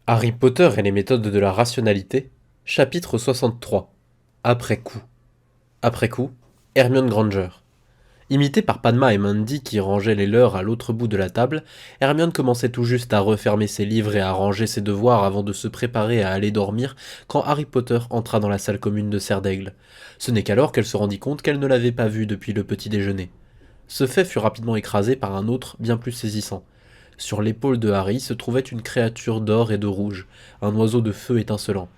Harry Potter et les méthodes de la rationalité, chapitre 63. Après coup. Après coup, Hermione Granger. Imitée par Padma et Mandy qui rangeaient les leurs à l'autre bout de la table, Hermione commençait tout juste à refermer ses livres et à ranger ses devoirs avant de se préparer à aller dormir quand Harry Potter entra dans la salle commune de Serre d'Aigle. Ce n'est qu'alors qu'elle se rendit compte qu'elle ne l'avait pas vu depuis le petit déjeuner. Ce fait fut rapidement écrasé par un autre bien plus saisissant. Sur l'épaule de Harry se trouvait une créature d'or et de rouge, un oiseau de feu étincelant.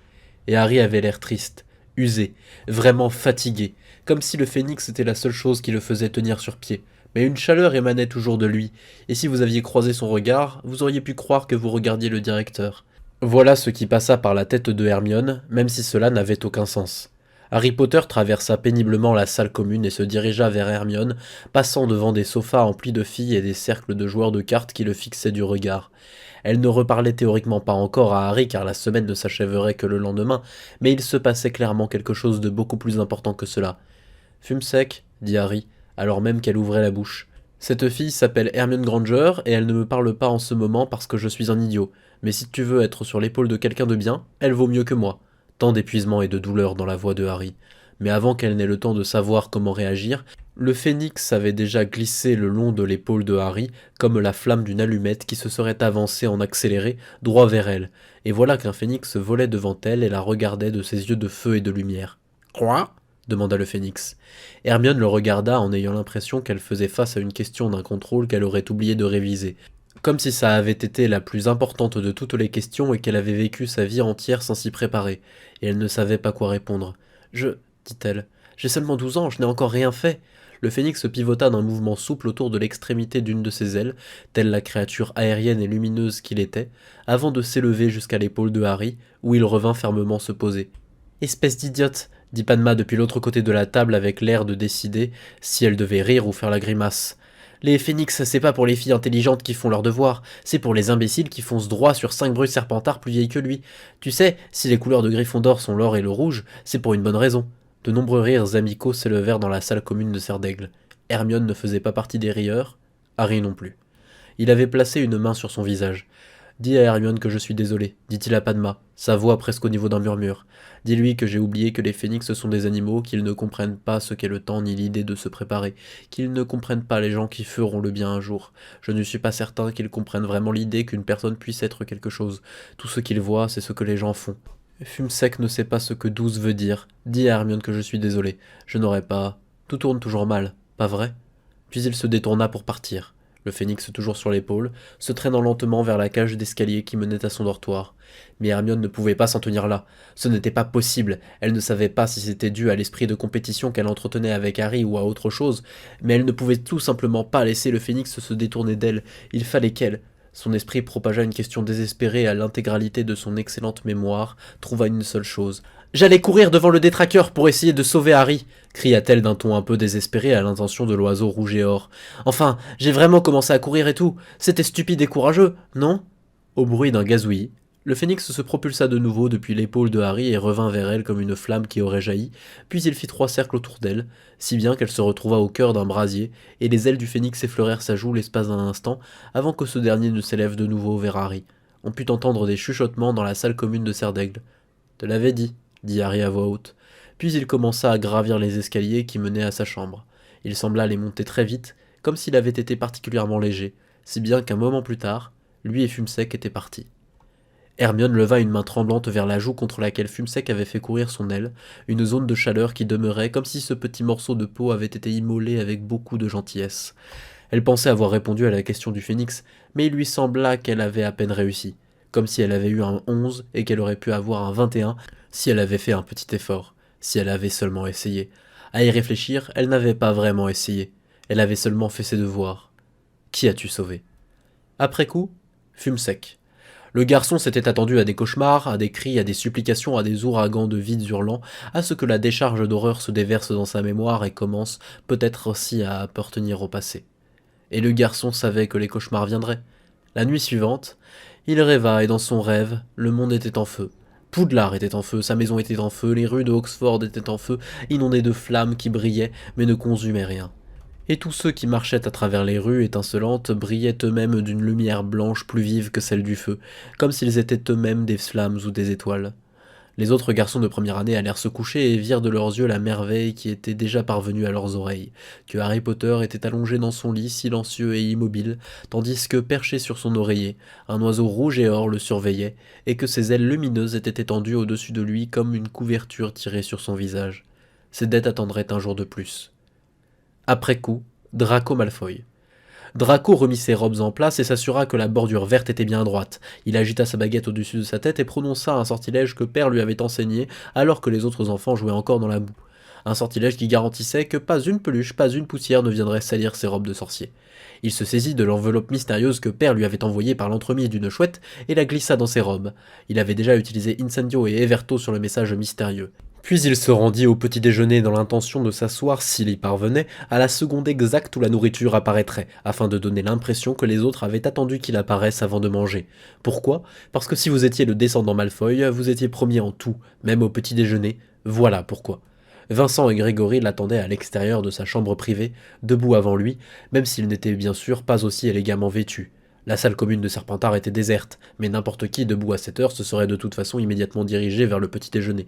Et Harry avait l'air triste, usé, vraiment fatigué, comme si le phénix était la seule chose qui le faisait tenir sur pied. Mais une chaleur émanait toujours de lui, et si vous aviez croisé son regard, vous auriez pu croire que vous regardiez le directeur. Voilà ce qui passa par la tête de Hermione, même si cela n'avait aucun sens. Harry Potter traversa péniblement la salle commune et se dirigea vers Hermione, passant devant des sofas emplis de filles et des cercles de joueurs de cartes qui le fixaient du regard. Elle ne reparlait théoriquement pas encore à Harry car la semaine ne s'achèverait que le lendemain, mais il se passait clairement quelque chose de beaucoup plus important que cela. Fume sec, dit Harry, alors même qu'elle ouvrait la bouche. Cette fille s'appelle Hermione Granger et elle ne me parle pas en ce moment parce que je suis un idiot. Mais si tu veux être sur l'épaule de quelqu'un de bien, elle vaut mieux que moi. Tant d'épuisement et de douleur dans la voix de Harry. Mais avant qu'elle n'ait le temps de savoir comment réagir, le phénix avait déjà glissé le long de l'épaule de Harry, comme la flamme d'une allumette qui se serait avancée en accéléré, droit vers elle. Et voilà qu'un phénix volait devant elle et la regardait de ses yeux de feu et de lumière. Quoi demanda le phénix. Hermione le regarda en ayant l'impression qu'elle faisait face à une question d'un contrôle qu'elle aurait oublié de réviser. Comme si ça avait été la plus importante de toutes les questions et qu'elle avait vécu sa vie entière sans s'y préparer, et elle ne savait pas quoi répondre. Dit-elle, j'ai seulement 12 ans, je n'ai encore rien fait. Le phénix se pivota d'un mouvement souple autour de l'extrémité d'une de ses ailes, telle la créature aérienne et lumineuse qu'il était, avant de s'élever jusqu'à l'épaule de Harry, où il revint fermement se poser. Espèce d'idiote, dit Padma depuis l'autre côté de la table avec l'air de décider si elle devait rire ou faire la grimace. Les phénix, c'est pas pour les filles intelligentes qui font leurs devoirs, c'est pour les imbéciles qui foncent droit sur 5 brutes serpentards plus vieilles que lui. Tu sais, si les couleurs de Gryffondor sont l'or et le rouge, c'est pour une bonne raison. De nombreux rires amicaux s'élevèrent dans la salle commune de Serre d'Aigle. Hermione ne faisait pas partie des rieurs, Harry non plus. Il avait placé une main sur son visage. Dis à Hermione que je suis désolé, dit-il à Padma, sa voix presque au niveau d'un murmure. Dis-lui que j'ai oublié que les phénix sont des animaux, qu'ils ne comprennent pas ce qu'est le temps ni l'idée de se préparer, qu'ils ne comprennent pas les gens qui feront le bien un jour. Je ne suis pas certain qu'ils comprennent vraiment l'idée qu'une personne puisse être quelque chose. Tout ce qu'ils voient, c'est ce que les gens font. Fumsec ne sait pas ce que douce veut dire. Dis à Hermione que je suis désolé. Je n'aurais pas... Tout tourne toujours mal, pas vrai? Puis il se détourna pour partir. Le phénix toujours sur l'épaule, se traînant lentement vers la cage d'escalier qui menait à son dortoir. Mais Hermione ne pouvait pas s'en tenir là. Ce n'était pas possible. Elle ne savait pas si c'était dû à l'esprit de compétition qu'elle entretenait avec Harry ou à autre chose, mais elle ne pouvait tout simplement pas laisser le phénix se détourner d'elle. Il fallait qu'elle... Son esprit propagea une question désespérée à l'intégralité de son excellente mémoire, trouva une seule chose. J'allais courir devant le détraqueur pour essayer de sauver Harry, cria-t-elle d'un ton un peu désespéré à l'intention de l'oiseau rouge et or. Enfin, j'ai vraiment commencé à courir et tout. C'était stupide et courageux, non? Au bruit d'un gazouillis, le phénix se propulsa de nouveau depuis l'épaule de Harry et revint vers elle comme une flamme qui aurait jailli, puis il fit 3 cercles autour d'elle, si bien qu'elle se retrouva au cœur d'un brasier, et les ailes du phénix effleurèrent sa joue l'espace d'un instant, avant que ce dernier ne s'élève de nouveau vers Harry. On put entendre des chuchotements dans la salle commune de Serre d'Aigle. Te l'avais dit Harry à voix haute. Puis il commença à gravir les escaliers qui menaient à sa chambre. Il sembla les monter très vite, comme s'il avait été particulièrement léger, si bien qu'un moment plus tard, lui et Fumsec étaient partis. Hermione leva une main tremblante vers la joue contre laquelle Fumsec avait fait courir son aile, une zone de chaleur qui demeurait comme si ce petit morceau de peau avait été immolé avec beaucoup de gentillesse. Elle pensait avoir répondu à la question du phénix, mais il lui sembla qu'elle avait à peine réussi, comme si elle avait eu un 11 et qu'elle aurait pu avoir un 21 si elle avait fait un petit effort, si elle avait seulement essayé. À y réfléchir, elle n'avait pas vraiment essayé, elle avait seulement fait ses devoirs. Qui as-tu sauvé? Après coup, Fumsec. Le garçon s'était attendu à des cauchemars, à des cris, à des supplications, à des ouragans de vides hurlants, à ce que la décharge d'horreur se déverse dans sa mémoire et commence peut-être aussi à appartenir au passé. Et le garçon savait que les cauchemars viendraient. La nuit suivante, il rêva et dans son rêve, le monde était en feu. Poudlard était en feu, sa maison était en feu, les rues de Oxford étaient en feu, inondées de flammes qui brillaient mais ne consumaient rien. et tous ceux qui marchaient à travers les rues étincelantes brillaient eux-mêmes d'une lumière blanche plus vive que celle du feu, comme s'ils étaient eux-mêmes des flammes ou des étoiles. Les autres garçons de première année allèrent se coucher et virent de leurs yeux la merveille qui était déjà parvenue à leurs oreilles, que Harry Potter était allongé dans son lit, silencieux et immobile, tandis que, perché sur son oreiller, un oiseau rouge et or le surveillait, et que ses ailes lumineuses étaient étendues au-dessus de lui comme une couverture tirée sur son visage. Ses dettes attendraient un jour de plus. Après coup, Draco Malfoy. Draco remit ses robes en place et s'assura que la bordure verte était bien droite. Il agita sa baguette au-dessus de sa tête et prononça un sortilège que Père lui avait enseigné alors que les autres enfants jouaient encore dans la boue. Un sortilège qui garantissait que pas une peluche, pas une poussière ne viendrait salir ses robes de sorcier. Il se saisit de l'enveloppe mystérieuse que Père lui avait envoyée par l'entremise d'une chouette et la glissa dans ses robes. Il avait déjà utilisé Incendio et Everto sur le message mystérieux. Puis il se rendit au petit déjeuner dans l'intention de s'asseoir, s'il y parvenait, à la seconde exacte où la nourriture apparaîtrait, afin de donner l'impression que les autres avaient attendu qu'il apparaisse avant de manger. Pourquoi? Parce que si vous étiez le descendant Malfoy, vous étiez premier en tout, même au petit déjeuner. Voilà pourquoi. Vincent et Grégory l'attendaient à l'extérieur de sa chambre privée, debout avant lui, même s'il n'était bien sûr pas aussi élégamment vêtu. La salle commune de Serpentard était déserte, mais n'importe qui debout à cette heure se serait de toute façon immédiatement dirigé vers le petit déjeuner.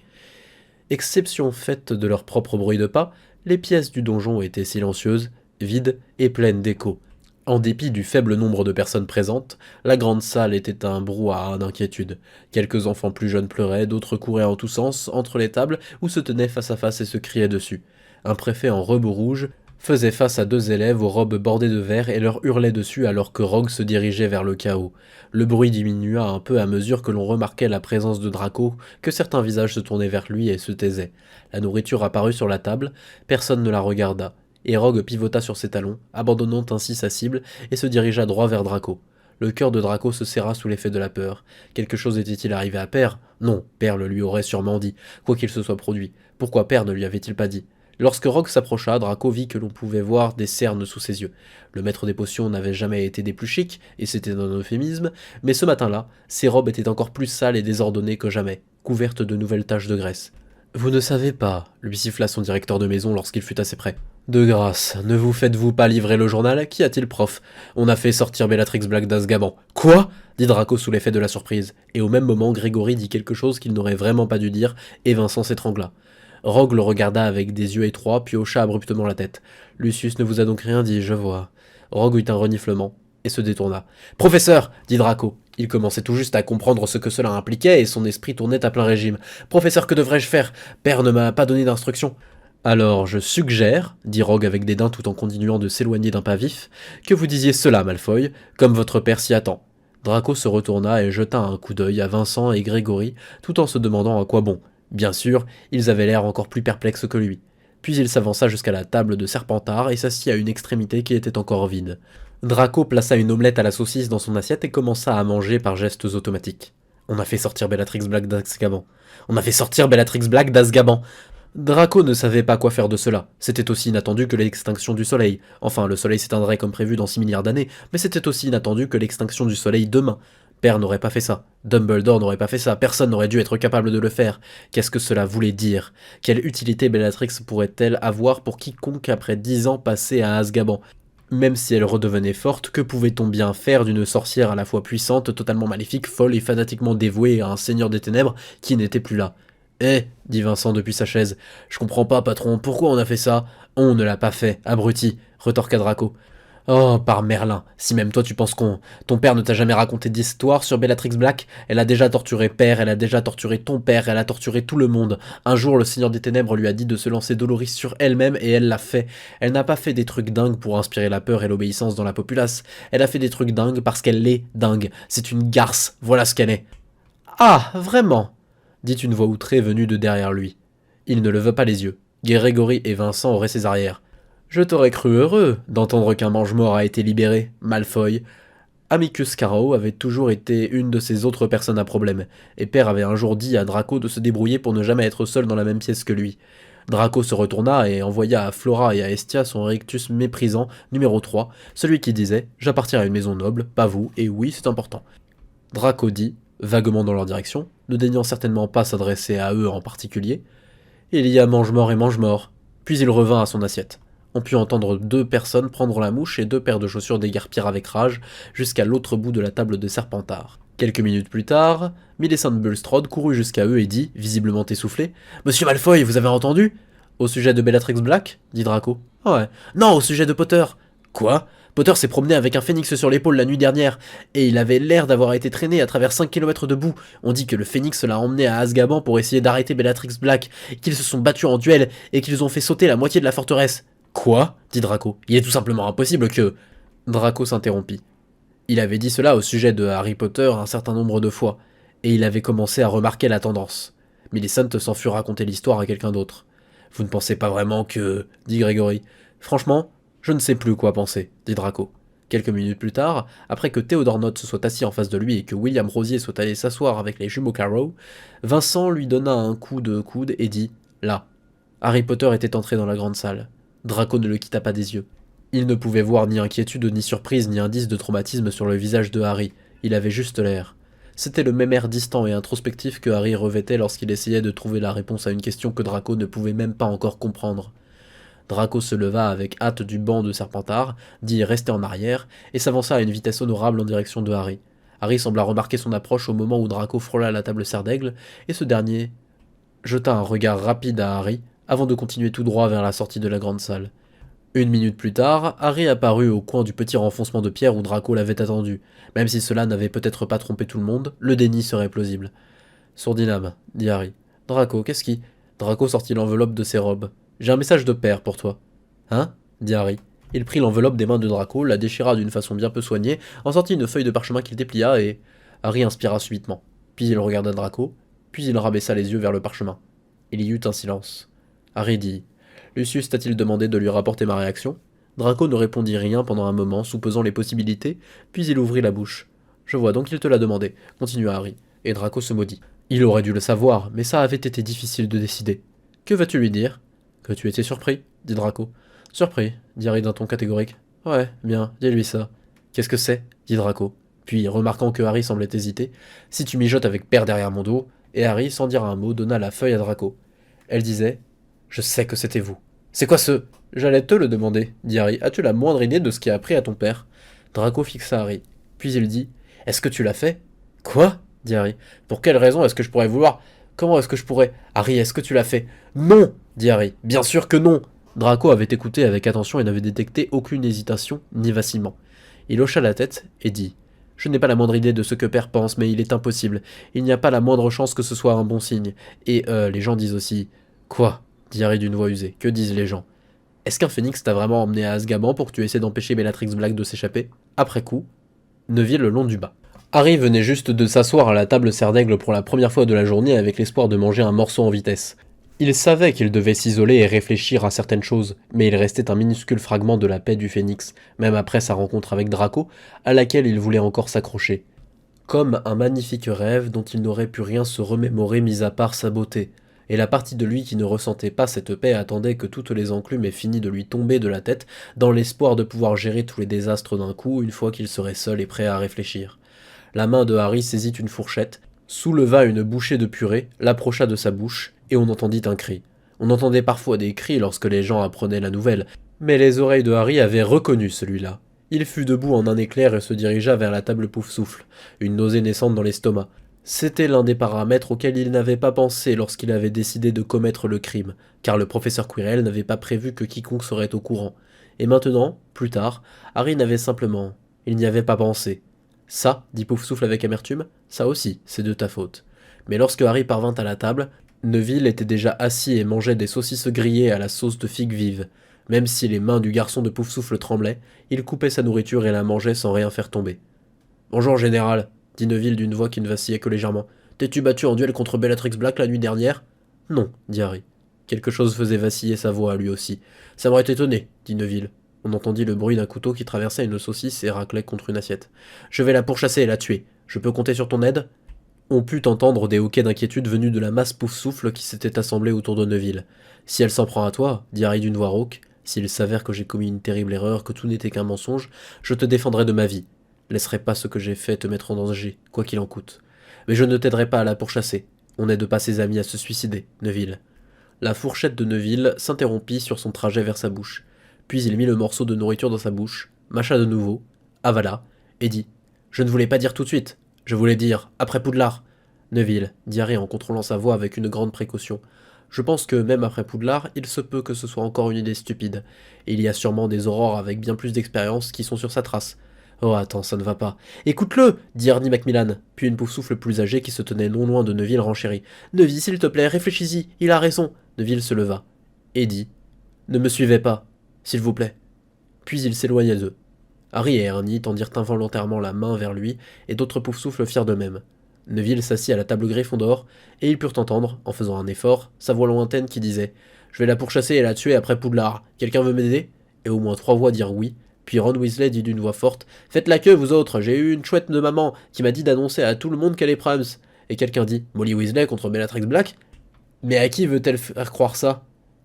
Exception faite de leur propre bruit de pas, les pièces du donjon étaient silencieuses, vides et pleines d'écho. En dépit du faible nombre de personnes présentes, la grande salle était un brouhaha d'inquiétude. Quelques enfants plus jeunes pleuraient, d'autres couraient en tous sens entre les tables ou se tenaient face à face et se criaient dessus. Un préfet en robe rouge faisait face à deux élèves aux robes bordées de vert et leur hurlait dessus alors que Rogue se dirigeait vers le chaos. Le bruit diminua un peu à mesure que l'on remarquait la présence de Draco, que certains visages se tournaient vers lui et se taisaient. La nourriture apparut sur la table, personne ne la regarda, et Rogue pivota sur ses talons, abandonnant ainsi sa cible, et se dirigea droit vers Draco. Le cœur de Draco se serra sous l'effet de la peur. Quelque chose était-il arrivé à Père? Non, Père le lui aurait sûrement dit, quoi qu'il se soit produit. Pourquoi Père ne lui avait-il pas dit? Lorsque Rogue s'approcha, Draco vit que l'on pouvait voir des cernes sous ses yeux. Le maître des potions n'avait jamais été des plus chics, et c'était un euphémisme, mais ce matin-là, ses robes étaient encore plus sales et désordonnées que jamais, couvertes de nouvelles taches de graisse. « Vous ne savez pas, » lui siffla son directeur de maison lorsqu'il fut assez près. « De grâce, ne vous faites-vous pas livrer le journal? Qu'y a-t-il, prof? On a fait sortir Bellatrix Black d'Azkaban. »« Quoi ?» dit Draco sous l'effet de la surprise, et au même moment Grégory dit quelque chose qu'il n'aurait vraiment pas dû dire, et Vincent s'étrangla. Rogue le regarda avec des yeux étroits, puis hocha abruptement la tête. « Lucius ne vous a donc rien dit, je vois. » Rogue eut un reniflement, et se détourna. « Professeur !» dit Draco. Il commençait tout juste à comprendre ce que cela impliquait, et son esprit tournait à plein régime. « Professeur, que devrais-je faire? Père ne m'a pas donné d'instructions. »« Alors, je suggère, dit Rogue avec dédain tout en continuant de s'éloigner d'un pas vif, que vous disiez cela, Malfoy, comme votre père s'y attend. » Draco se retourna et jeta un coup d'œil à Vincent et Grégory, tout en se demandant à quoi bon. Bien sûr, ils avaient l'air encore plus perplexes que lui. Puis il s'avança jusqu'à la table de Serpentard et s'assit à une extrémité qui était encore vide. Draco plaça une omelette à la saucisse dans son assiette et commença à manger par gestes automatiques. On a fait sortir Bellatrix Black d'Azkaban. On a fait sortir Bellatrix Black d'Azkaban. Draco ne savait pas quoi faire de cela. C'était aussi inattendu que l'extinction du soleil. Enfin, le soleil s'éteindrait comme prévu dans 6 milliards d'années, mais c'était aussi inattendu que l'extinction du soleil demain. Père n'aurait pas fait ça. Dumbledore n'aurait pas fait ça. Personne n'aurait dû être capable de le faire. Qu'est-ce que cela voulait dire? Quelle utilité Bellatrix pourrait-elle avoir pour quiconque après 10 ans passés à Azkaban? Même si elle redevenait forte, que pouvait-on bien faire d'une sorcière à la fois puissante, totalement maléfique, folle et fanatiquement dévouée à un seigneur des ténèbres qui n'était plus là? Eh, dit Vincent depuis sa chaise, je comprends pas, patron, pourquoi on a fait ça? On ne l'a pas fait, abruti, retorqua Draco. Oh, par Merlin, si même toi tu penses ton père ne t'a jamais raconté d'histoire sur Bellatrix Black, elle a déjà torturé Père, elle a déjà torturé ton père, elle a torturé tout le monde. Un jour, le Seigneur des Ténèbres lui a dit de se lancer Doloris sur elle-même et elle l'a fait. Elle n'a pas fait des trucs dingues pour inspirer la peur et l'obéissance dans la populace. Elle a fait des trucs dingues parce qu'elle est dingue. C'est une garce, voilà ce qu'elle est. Ah, vraiment? Dit une voix outrée venue de derrière lui. Il ne leva pas les yeux. Grégory et Vincent auraient ses arrières. Je t'aurais cru heureux d'entendre qu'un mange-mort a été libéré, Malfoy. Amicus Scarrow avait toujours été une de ces autres personnes à problème, et Père avait un jour dit à Draco de se débrouiller pour ne jamais être seul dans la même pièce que lui. Draco se retourna et envoya à Flora et à Estia son rictus méprisant, numéro 3, celui qui disait « J'appartiens à une maison noble, pas vous, et oui, c'est important. » Draco dit, vaguement dans leur direction, ne daignant certainement pas s'adresser à eux en particulier, « Il y a mange-mort et mange-mort. » Puis il revint à son assiette. On put entendre 2 personnes prendre la mouche et 2 paires de chaussures déguerpir avec rage jusqu'à l'autre bout de la table de Serpentard. Quelques minutes plus tard, Millicent Bulstrode courut jusqu'à eux et dit, visiblement essoufflé, « Monsieur Malfoy, vous avez entendu ?»« Au sujet de Bellatrix Black ?» dit Draco. « Ouais. Non, au sujet de Potter. »« Quoi ? Potter s'est promené avec un phénix sur l'épaule la nuit dernière, et il avait l'air d'avoir été traîné à travers 5 km de boue. On dit que le phénix l'a emmené à Azkaban pour essayer d'arrêter Bellatrix Black, qu'ils se sont battus en duel et qu'ils ont fait sauter la moitié de la forteresse. »« Quoi ? Dit Draco. Il est tout simplement impossible que... » Draco s'interrompit. Il avait dit cela au sujet de Harry Potter un certain nombre de fois, et il avait commencé à remarquer la tendance. Millicent s'en fut raconter l'histoire à quelqu'un d'autre. « Vous ne pensez pas vraiment que... » dit Grégory. « Franchement, je ne sais plus quoi penser, » dit Draco. Quelques minutes plus tard, après que Théodore Nott se soit assis en face de lui et que William Rosier soit allé s'asseoir avec les jumeaux Carrow, Vincent lui donna un coup de coude et dit « Là ». Harry Potter était entré dans la grande salle. Draco ne le quitta pas des yeux. Il ne pouvait voir ni inquiétude, ni surprise, ni indice de traumatisme sur le visage de Harry. Il avait juste l'air. C'était le même air distant et introspectif que Harry revêtait lorsqu'il essayait de trouver la réponse à une question que Draco ne pouvait même pas encore comprendre. Draco se leva avec hâte du banc de Serpentard, dit rester en arrière, et s'avança à une vitesse honorable en direction de Harry. Harry sembla remarquer son approche au moment où Draco frôla la table serre d'aigle, et ce dernier jeta un regard rapide à Harry, avant de continuer tout droit vers la sortie de la grande salle. Une minute plus tard, Harry apparut au coin du petit renfoncement de pierre où Draco l'avait attendu. Même si cela n'avait peut-être pas trompé tout le monde, le déni serait plausible. « Sourdiname, » dit Harry. « Draco, qu'est-ce qui... » Draco sortit l'enveloppe de ses robes. « J'ai un message de père pour toi. »« Hein ?» dit Harry. Il prit l'enveloppe des mains de Draco, la déchira d'une façon bien peu soignée, en sortit une feuille de parchemin qu'il déplia et... Harry inspira subitement. Puis il regarda Draco, puis il rabaissa les yeux vers le parchemin. Il y eut un silence. Harry dit... Lucius t'a-t-il demandé de lui rapporter ma réaction ? Draco ne répondit rien pendant un moment, soupesant les possibilités, puis il ouvrit la bouche. Je vois donc qu'il te l'a demandé, continua Harry, et Draco se maudit. Il aurait dû le savoir, mais ça avait été difficile de décider. Que vas-tu lui dire ? Que tu étais surpris, dit Draco. Surpris, dit Harry d'un ton catégorique. Ouais, bien, dis-lui ça. Qu'est-ce que c'est ? Dit Draco. Puis, remarquant que Harry semblait hésiter, si tu mijotes avec père derrière mon dos, et Harry, sans dire un mot, donna la feuille à Draco. Elle disait. Je sais que c'était vous. C'est quoi ce... J'allais te le demander, dit Harry. As-tu la moindre idée de ce qui a pris à ton père ? Draco fixa Harry. Puis il dit. Est-ce que tu l'as fait ? Quoi ? dit Harry. Pour quelle raison est-ce que je pourrais vouloir... Comment est-ce que je pourrais... Harry, est-ce que tu l'as fait ? Non, dit Harry. Bien sûr que non. Draco avait écouté avec attention et n'avait détecté aucune hésitation ni vacillement. Il hocha la tête et dit. Je n'ai pas la moindre idée de ce que père pense, mais il est impossible. Il n'y a pas la moindre chance que ce soit un bon signe. Et les gens disent aussi... Quoi ? dit Harry d'une voix usée. Que disent les gens ? Est-ce qu'un phénix t'a vraiment emmené à Azkaban pour que tu essaies d'empêcher Bellatrix Black de s'échapper ? Après coup, Neville le long du bas. Harry venait juste de s'asseoir à la table serre d'aigle pour la première fois de la journée avec l'espoir de manger un morceau en vitesse. Il savait qu'il devait s'isoler et réfléchir à certaines choses, mais il restait un minuscule fragment de la paix du phénix, même après sa rencontre avec Draco, à laquelle il voulait encore s'accrocher. Comme un magnifique rêve dont il n'aurait pu rien se remémorer mis à part sa beauté. Et la partie de lui qui ne ressentait pas cette paix attendait que toutes les enclumes aient fini de lui tomber de la tête, dans l'espoir de pouvoir gérer tous les désastres d'un coup une fois qu'il serait seul et prêt à réfléchir. La main de Harry saisit une fourchette, souleva une bouchée de purée, l'approcha de sa bouche, et on entendit un cri. On entendait parfois des cris lorsque les gens apprenaient la nouvelle, mais les oreilles de Harry avaient reconnu celui-là. Il fut debout en un éclair et se dirigea vers la table Poufsouffle, une nausée naissante dans l'estomac. C'était l'un des paramètres auxquels il n'avait pas pensé lorsqu'il avait décidé de commettre le crime, car le professeur Quirrell n'avait pas prévu que quiconque serait au courant. Et maintenant, plus tard, Harry n'avait simplement... Il n'y avait pas pensé. Ça, dit Poufsouffle avec amertume, ça aussi, c'est de ta faute. Mais lorsque Harry parvint à la table, Neville était déjà assis et mangeait des saucisses grillées à la sauce de figue vive. Même si les mains du garçon de Poufsouffle tremblaient, il coupait sa nourriture et la mangeait sans rien faire tomber. « Bonjour, général !» dit Neville d'une voix qui ne vacillait que légèrement. « T'es-tu battu en duel contre Bellatrix Black la nuit dernière ?»« Non, » dit Harry. Quelque chose faisait vaciller sa voix à lui aussi. « Ça m'aurait étonné, » dit Neville. On entendit le bruit d'un couteau qui traversait une saucisse et raclait contre une assiette. « Je vais la pourchasser et la tuer. Je peux compter sur ton aide ?» On put entendre des hoquets d'inquiétude venus de la masse Poufsouffle qui s'était assemblée autour de Neville. « Si elle s'en prend à toi, » dit Harry d'une voix rauque, « s'il s'avère que j'ai commis une terrible erreur, que tout n'était qu'un mensonge, je te défendrai de ma vie. Laisserai pas ce que j'ai fait te mettre en danger, quoi qu'il en coûte. Mais je ne t'aiderai pas à la pourchasser. On n'aide pas ses amis à se suicider, Neville. » La fourchette de Neville s'interrompit sur son trajet vers sa bouche. Puis il mit le morceau de nourriture dans sa bouche, mâcha de nouveau, avala, et dit « Je ne voulais pas dire tout de suite, je voulais dire après Poudlard. » Neville, dit Harry en contrôlant sa voix avec une grande précaution. Je pense que même après Poudlard, il se peut que ce soit encore une idée stupide. Et il y a sûrement des aurores avec bien plus d'expérience qui sont sur sa trace. Oh attends, ça ne va pas. Écoute-le, dit Ernie Macmillan. Puis une poufsouffle plus âgée qui se tenait non loin de Neville renchérit. Neville, s'il te plaît, réfléchis-y, il a raison. Neville se leva et dit Ne me suivez pas, s'il vous plaît. Puis il s'éloigna d'eux. Harry et Ernie tendirent involontairement la main vers lui, et d'autres poufsouffles firent de même. Neville s'assit à la table Gryffondor, et ils purent entendre, en faisant un effort, sa voix lointaine qui disait « Je vais la pourchasser et la tuer après Poudlard. Quelqu'un veut m'aider ?» Et au moins 3 voix dirent oui, puis Ron Weasley dit d'une voix forte « Faites la queue, vous autres, j'ai eu une chouette de maman qui m'a dit d'annoncer à tout le monde qu'elle est Prams. » Et quelqu'un dit « Molly Weasley contre Bellatrix Black ?» Mais à qui veut-elle faire croire ça?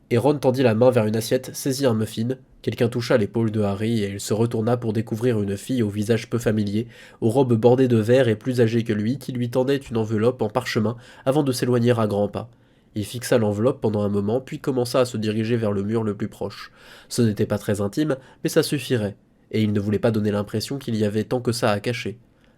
Et Ron tendit la main vers une assiette, saisit un muffin, quelqu'un toucha l'épaule de Harry et il se retourna pour découvrir une fille au visage peu familier, aux robes bordées de vert et plus âgée que lui, qui lui tendait une enveloppe en parchemin avant de s'éloigner à grands pas. Il fixa l'enveloppe pendant un moment, puis commença à se diriger vers le mur le plus proche. Ce n'était pas très intime, mais ça suffirait, et il ne voulait pas donner l'impression qu'il y avait tant que ça à cacher.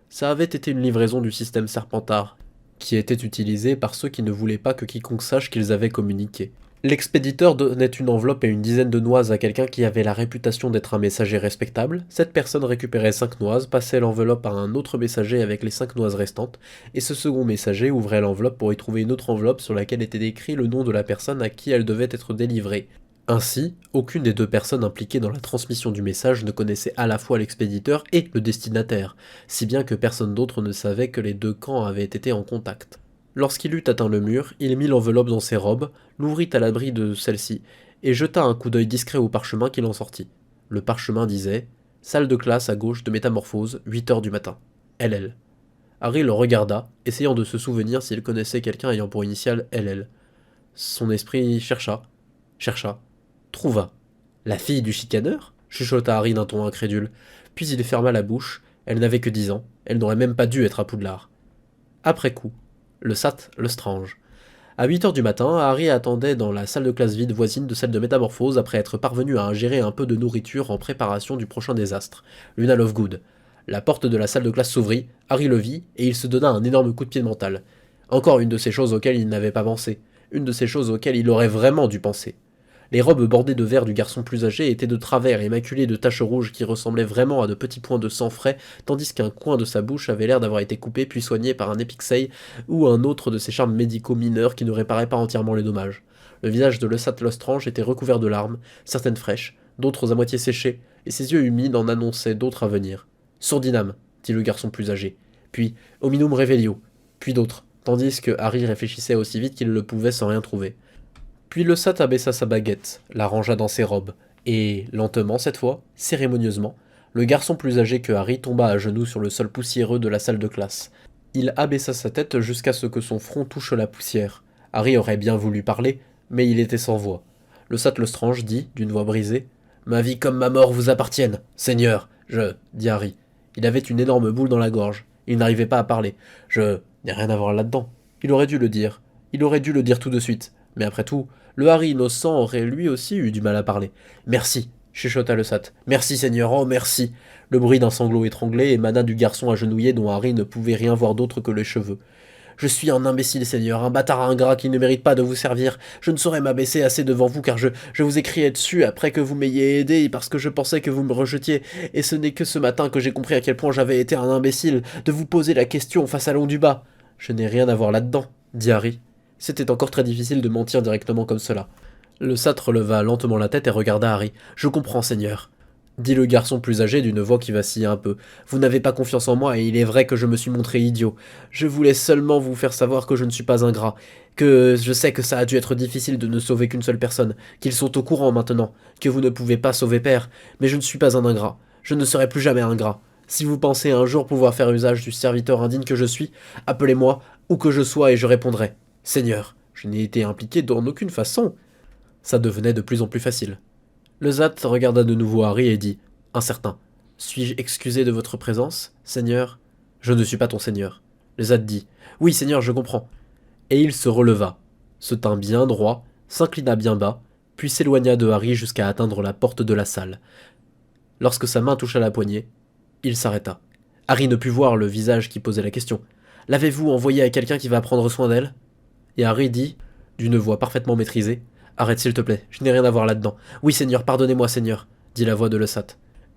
Ça avait été une livraison du système Serpentard, qui était utilisé par ceux qui ne voulaient pas que quiconque sache qu'ils avaient communiqué. L'expéditeur donnait une enveloppe et une dizaine de noises à quelqu'un qui avait la réputation d'être un messager respectable. Cette personne récupérait 5 noises, passait l'enveloppe à un autre messager avec les 5 noises restantes, et ce second messager ouvrait l'enveloppe pour y trouver une autre enveloppe sur laquelle était écrit le nom de la personne à qui elle devait être délivrée. Ainsi, aucune des 2 personnes impliquées dans la transmission du message ne connaissait à la fois l'expéditeur et le destinataire, si bien que personne d'autre ne savait que les 2 camps avaient été en contact. Lorsqu'il eut atteint le mur, il mit l'enveloppe dans ses robes, l'ouvrit à l'abri de celle-ci, et jeta un coup d'œil discret au parchemin qu'il en sortit. Le parchemin disait « Salle de classe à gauche de métamorphose, 8 heures du matin. LL ». Harry le regarda, essayant de se souvenir s'il connaissait quelqu'un ayant pour initiale LL. Son esprit chercha, trouva. « La fille du chicaneur ?» chuchota Harry d'un ton incrédule. Puis il ferma la bouche, elle n'avait que 10 ans, elle n'aurait même pas dû être à Poudlard. Après coup. Le Sat Lestrange. À 8 heures du matin, Harry attendait dans la salle de classe vide voisine de celle de métamorphose après être parvenu à ingérer un peu de nourriture en préparation du prochain désastre, Luna Lovegood. La porte de la salle de classe s'ouvrit, Harry le vit, et il se donna un énorme coup de pied mental. Encore une de ces choses auxquelles il n'avait pas pensé, une de ces choses auxquelles il aurait vraiment dû penser. Les robes bordées de vert du garçon plus âgé étaient de travers et maculées de taches rouges qui ressemblaient vraiment à de petits points de sang frais, tandis qu'un coin de sa bouche avait l'air d'avoir été coupé puis soigné par un épixei ou un autre de ces charmes médicaux mineurs qui ne réparaient pas entièrement les dommages. Le visage de Lestat Lestrange était recouvert de larmes, certaines fraîches, d'autres à moitié séchées, et ses yeux humides en annonçaient d'autres à venir. « Surdinam » dit le garçon plus âgé, puis « Hominum Revelio », puis d'autres, tandis que Harry réfléchissait aussi vite qu'il le pouvait sans rien trouver. Puis le Sat abaissa sa baguette, la rangea dans ses robes, et, lentement cette fois, cérémonieusement, le garçon plus âgé que Harry tomba à genoux sur le sol poussiéreux de la salle de classe. Il abaissa sa tête jusqu'à ce que son front touche la poussière. Harry aurait bien voulu parler, mais il était sans voix. Le Sat Lestrange dit, d'une voix brisée, « Ma vie comme ma mort vous appartiennent, Seigneur, dit Harry. Il avait une énorme boule dans la gorge. Il n'arrivait pas à parler. « Je n'ai rien à voir là-dedans. » Il aurait dû le dire. Il aurait dû le dire tout de suite. Mais après tout, le Harry innocent aurait lui aussi eu du mal à parler. « Merci !» chuchota le Sat. « Merci, Seigneur, oh merci !» Le bruit d'un sanglot étranglé émana du garçon agenouillé dont Harry ne pouvait rien voir d'autre que les cheveux. « Je suis un imbécile, Seigneur, un bâtard ingrat qui ne mérite pas de vous servir. Je ne saurais m'abaisser assez devant vous car je vous ai crié dessus après que vous m'ayez aidé parce que je pensais que vous me rejetiez. Et ce n'est que ce matin que j'ai compris à quel point j'avais été un imbécile de vous poser la question face à Londubat. Je n'ai rien à voir là-dedans, dit Harry. C'était encore très difficile de mentir directement comme cela. Le Sat releva lentement la tête et regarda Harry. « Je comprends, Seigneur. » dit le garçon plus âgé d'une voix qui vacillait un peu. « Vous n'avez pas confiance en moi et il est vrai que je me suis montré idiot. Je voulais seulement vous faire savoir que je ne suis pas ingrat, que je sais que ça a dû être difficile de ne sauver qu'une seule personne, qu'ils sont au courant maintenant, que vous ne pouvez pas sauver Père, mais je ne suis pas un ingrat. Je ne serai plus jamais ingrat. Si vous pensez un jour pouvoir faire usage du serviteur indigne que je suis, appelez-moi, où que je sois et je répondrai. Seigneur, je n'ai été impliqué dans aucune façon. » Ça devenait de plus en plus facile. Le Sat regarda de nouveau Harry et dit, incertain. « Suis-je excusé de votre présence, Seigneur ?»« Je ne suis pas ton Seigneur. » Le Sat dit, « Oui, Seigneur, je comprends. » Et il se releva, se tint bien droit, s'inclina bien bas, puis s'éloigna de Harry jusqu'à atteindre la porte de la salle. Lorsque sa main toucha la poignée, il s'arrêta. Harry ne put voir le visage qui posait la question. « L'avez-vous envoyé à quelqu'un qui va prendre soin d'elle ?» Et Harry dit, d'une voix parfaitement maîtrisée, « Arrête s'il te plaît, je n'ai rien à voir là-dedans. Oui, Seigneur, pardonnez-moi, Seigneur, » dit la voix de Leussat.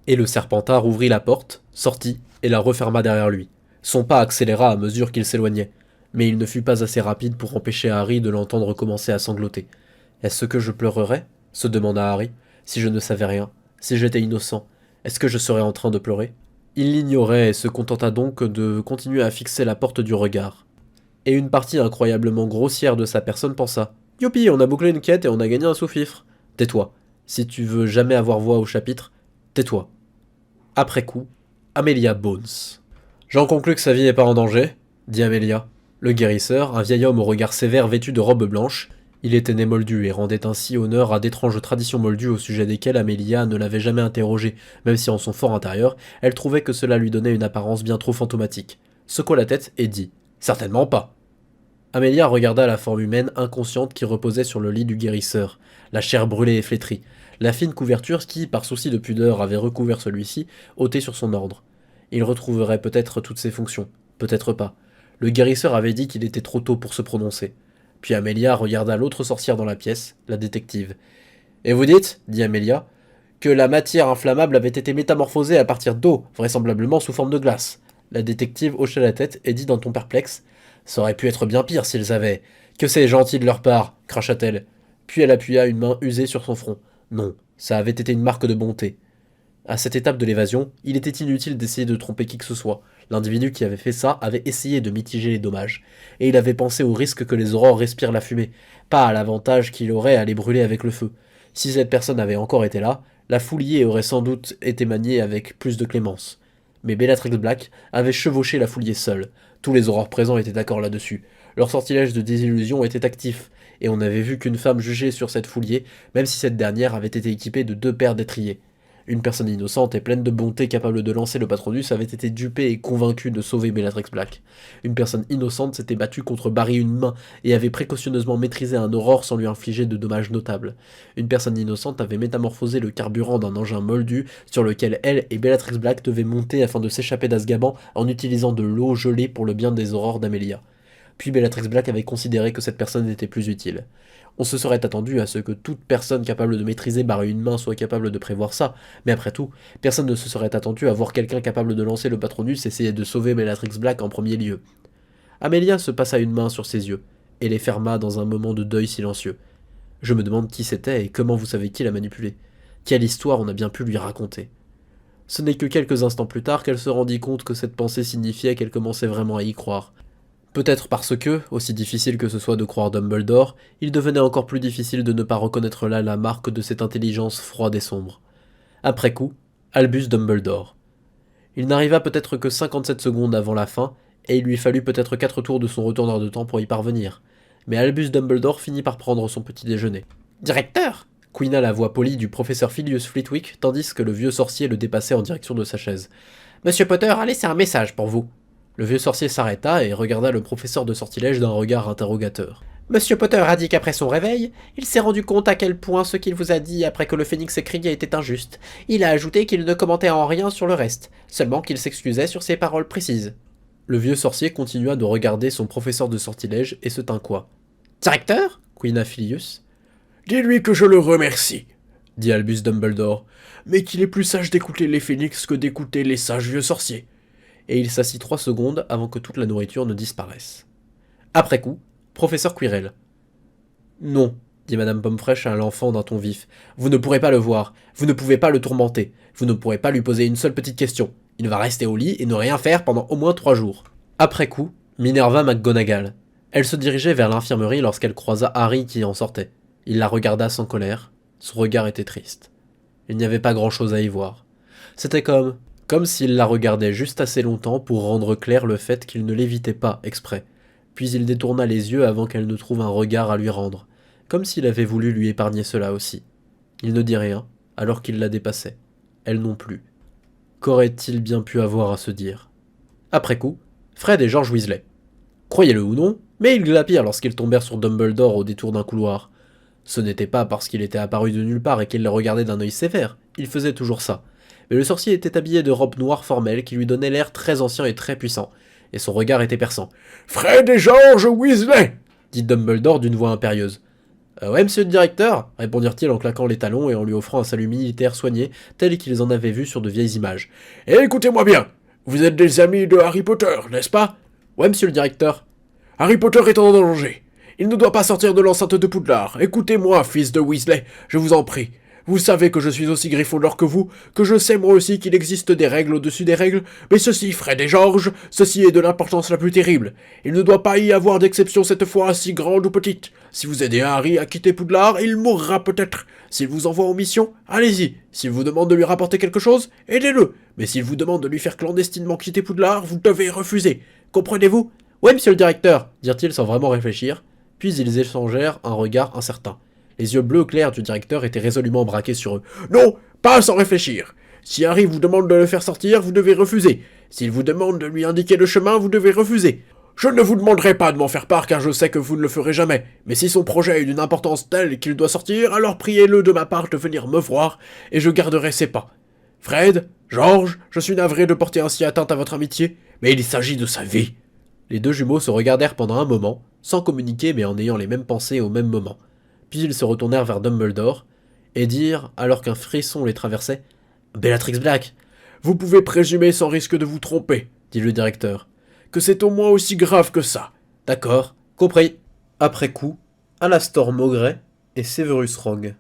Et le Serpentard ouvrit la porte, sortit et la referma derrière lui. Son pas accéléra à mesure qu'il s'éloignait, mais il ne fut pas assez rapide pour empêcher Harry de l'entendre commencer à sangloter. « Est-ce que je pleurerais ?» se demanda Harry. « Si je ne savais rien, si j'étais innocent, est-ce que je serais en train de pleurer ?» Il l'ignorait et se contenta donc de continuer à fixer la porte du regard. Et une partie incroyablement grossière de sa personne pensa « Youpi, on a bouclé une quête et on a gagné un sous-fifre. Tais-toi. Si tu veux jamais avoir voix au chapitre, tais-toi. » Après coup, Amelia Bones. « J'en conclus que sa vie n'est pas en danger, » dit Amelia. Le guérisseur, un vieil homme au regard sévère vêtu de robe blanche, il était né moldu et rendait ainsi honneur à d'étranges traditions moldues au sujet desquelles Amelia ne l'avait jamais interrogé, même si en son fort intérieur, elle trouvait que cela lui donnait une apparence bien trop fantomatique. Secoua la tête et dit « Certainement pas !» Amelia regarda la forme humaine inconsciente qui reposait sur le lit du guérisseur, la chair brûlée et flétrie, la fine couverture qui, par souci de pudeur, avait recouvert celui-ci, ôtée sur son ordre. Il retrouverait peut-être toutes ses fonctions, peut-être pas. Le guérisseur avait dit qu'il était trop tôt pour se prononcer. Puis Amelia regarda l'autre sorcière dans la pièce, la détective. « Et vous dites, dit Amelia, que la matière inflammable avait été métamorphosée à partir d'eau, vraisemblablement sous forme de glace. » La détective hocha la tête et dit d'un ton perplexe. « Ça aurait pu être bien pire s'ils avaient. Que c'est gentil de leur part, cracha-t-elle. Puis elle appuya une main usée sur son front. Non, ça avait été une marque de bonté. À cette étape de l'évasion, il était inutile d'essayer de tromper qui que ce soit. L'individu qui avait fait ça avait essayé de mitiger les dommages, et il avait pensé au risque que les aurores respirent la fumée, pas à l'avantage qu'il aurait à les brûler avec le feu. Si cette personne avait encore été là, la foulier aurait sans doute été maniée avec plus de clémence. Mais Bellatrix Black avait chevauché la foulier seule. Tous les aurores présents étaient d'accord là-dessus. Leur sortilège de désillusion était actif, et on n'avait vu qu'une femme jugée sur cette foulier, même si cette dernière avait été équipée de 2 paires d'étriers. Une personne innocente et pleine de bonté capable de lancer le Patronus avait été dupée et convaincue de sauver Bellatrix Black. Une personne innocente s'était battue contre Barry une main et avait précautionneusement maîtrisé un aurore sans lui infliger de dommages notables. Une personne innocente avait métamorphosé le carburant d'un engin moldu sur lequel elle et Bellatrix Black devaient monter afin de s'échapper d'Azkaban en utilisant de l'eau gelée pour le bien des aurores d'Amelia. Puis Bellatrix Black avait considéré que cette personne était plus utile. On se serait attendu à ce que toute personne capable de maîtriser Barry une main soit capable de prévoir ça, mais après tout, personne ne se serait attendu à voir quelqu'un capable de lancer le Patronus essayer de sauver Bellatrix Black en premier lieu. Amelia se passa une main sur ses yeux, et les ferma dans un moment de deuil silencieux. Je me demande qui c'était et comment vous savez qui l'a manipulé. Quelle histoire on a bien pu lui raconter. Ce n'est que quelques instants plus tard qu'elle se rendit compte que cette pensée signifiait qu'elle commençait vraiment à y croire. Peut-être parce que, aussi difficile que ce soit de croire Dumbledore, il devenait encore plus difficile de ne pas reconnaître là la marque de cette intelligence froide et sombre. Après coup, Albus Dumbledore. Il n'arriva peut-être que 57 secondes avant la fin, et il lui fallut peut-être 4 tours de son retourneur de temps pour y parvenir. Mais Albus Dumbledore finit par prendre son petit déjeuner. « Directeur !» couina la voix polie du professeur Filius Flitwick, tandis que le vieux sorcier le dépassait en direction de sa chaise. « Monsieur Potter a laissé un message pour vous. » Le vieux sorcier s'arrêta et regarda le professeur de sortilège d'un regard interrogateur. « Monsieur Potter a dit qu'après son réveil, il s'est rendu compte à quel point ce qu'il vous a dit après que le phénix ait crié était injuste. Il a ajouté qu'il ne commentait en rien sur le reste, seulement qu'il s'excusait sur ses paroles précises. » Le vieux sorcier continua de regarder son professeur de sortilège et se tint quoi. « Directeur ?» couina Filius. « Dis-lui que je le remercie, » dit Albus Dumbledore, « mais qu'il est plus sage d'écouter les phénix que d'écouter les sages vieux sorciers. » Et il s'assit 3 secondes avant que toute la nourriture ne disparaisse. Après coup, professeur Quirrell. « Non, » dit Madame Pomme-Fraîche à l'enfant d'un ton vif. « Vous ne pourrez pas le voir, vous ne pouvez pas le tourmenter, vous ne pourrez pas lui poser une seule petite question. Il va rester au lit et ne rien faire pendant au moins 3 jours. » Après coup, Minerva McGonagall. Elle se dirigeait vers l'infirmerie lorsqu'elle croisa Harry qui en sortait. Il la regarda sans colère, son regard était triste. Il n'y avait pas grand-chose à y voir. C'était comme s'il la regardait juste assez longtemps pour rendre clair le fait qu'il ne l'évitait pas exprès. Puis il détourna les yeux avant qu'elle ne trouve un regard à lui rendre, comme s'il avait voulu lui épargner cela aussi. Il ne dit rien, alors qu'il la dépassait. Elle non plus. Qu'aurait-il bien pu avoir à se dire? Après coup, Fred et George Weasley. Croyez-le ou non, mais ils glapirent lorsqu'ils tombèrent sur Dumbledore au détour d'un couloir. Ce n'était pas parce qu'il était apparu de nulle part et qu'il le regardait d'un œil sévère, il faisait toujours ça. Mais le sorcier était habillé de robe noire formelle qui lui donnait l'air très ancien et très puissant, et son regard était perçant. « Fred et George Weasley !» dit Dumbledore d'une voix impérieuse. Ouais, monsieur le directeur, répondirent-ils en claquant les talons et en lui offrant un salut militaire soigné, tel qu'ils en avaient vu sur de vieilles images. Et écoutez-moi bien, vous êtes des amis de Harry Potter, n'est-ce pas? Ouais, monsieur le directeur. Harry Potter est en danger. Il ne doit pas sortir de l'enceinte de Poudlard. Écoutez-moi, fils de Weasley, je vous en prie. Vous savez que je suis aussi Gryffondor que vous, que je sais moi aussi qu'il existe des règles au-dessus des règles, mais ceci, Fred et George, ceci est de l'importance la plus terrible. Il ne doit pas y avoir d'exception cette fois, si grande ou petite. Si vous aidez Harry à quitter Poudlard, il mourra peut-être. S'il vous envoie en mission, allez-y. S'il vous demande de lui rapporter quelque chose, aidez-le. Mais s'il vous demande de lui faire clandestinement quitter Poudlard, vous devez refuser. Comprenez-vous? Oui, monsieur le directeur, dirent-ils sans vraiment réfléchir. Puis ils échangèrent un regard incertain. Les yeux bleus clairs du directeur étaient résolument braqués sur eux. « Non, pas sans réfléchir. Si Harry vous demande de le faire sortir, vous devez refuser. S'il vous demande de lui indiquer le chemin, vous devez refuser. Je ne vous demanderai pas de m'en faire part car je sais que vous ne le ferez jamais. Mais si son projet est d'une importance telle qu'il doit sortir, alors priez-le de ma part de venir me voir et je garderai ses pas. Fred, George, je suis navré de porter ainsi atteinte à votre amitié, mais il s'agit de sa vie. » Les deux jumeaux se regardèrent pendant un moment, sans communiquer mais en ayant les mêmes pensées au même moment. Puis ils se retournèrent vers Dumbledore et dirent, alors qu'un frisson les traversait, « Bellatrix Black, vous pouvez présumer sans risque de vous tromper, dit le directeur, que c'est au moins aussi grave que ça. D'accord, compris. » Après coup, Alastor Maugret et Severus Rogue.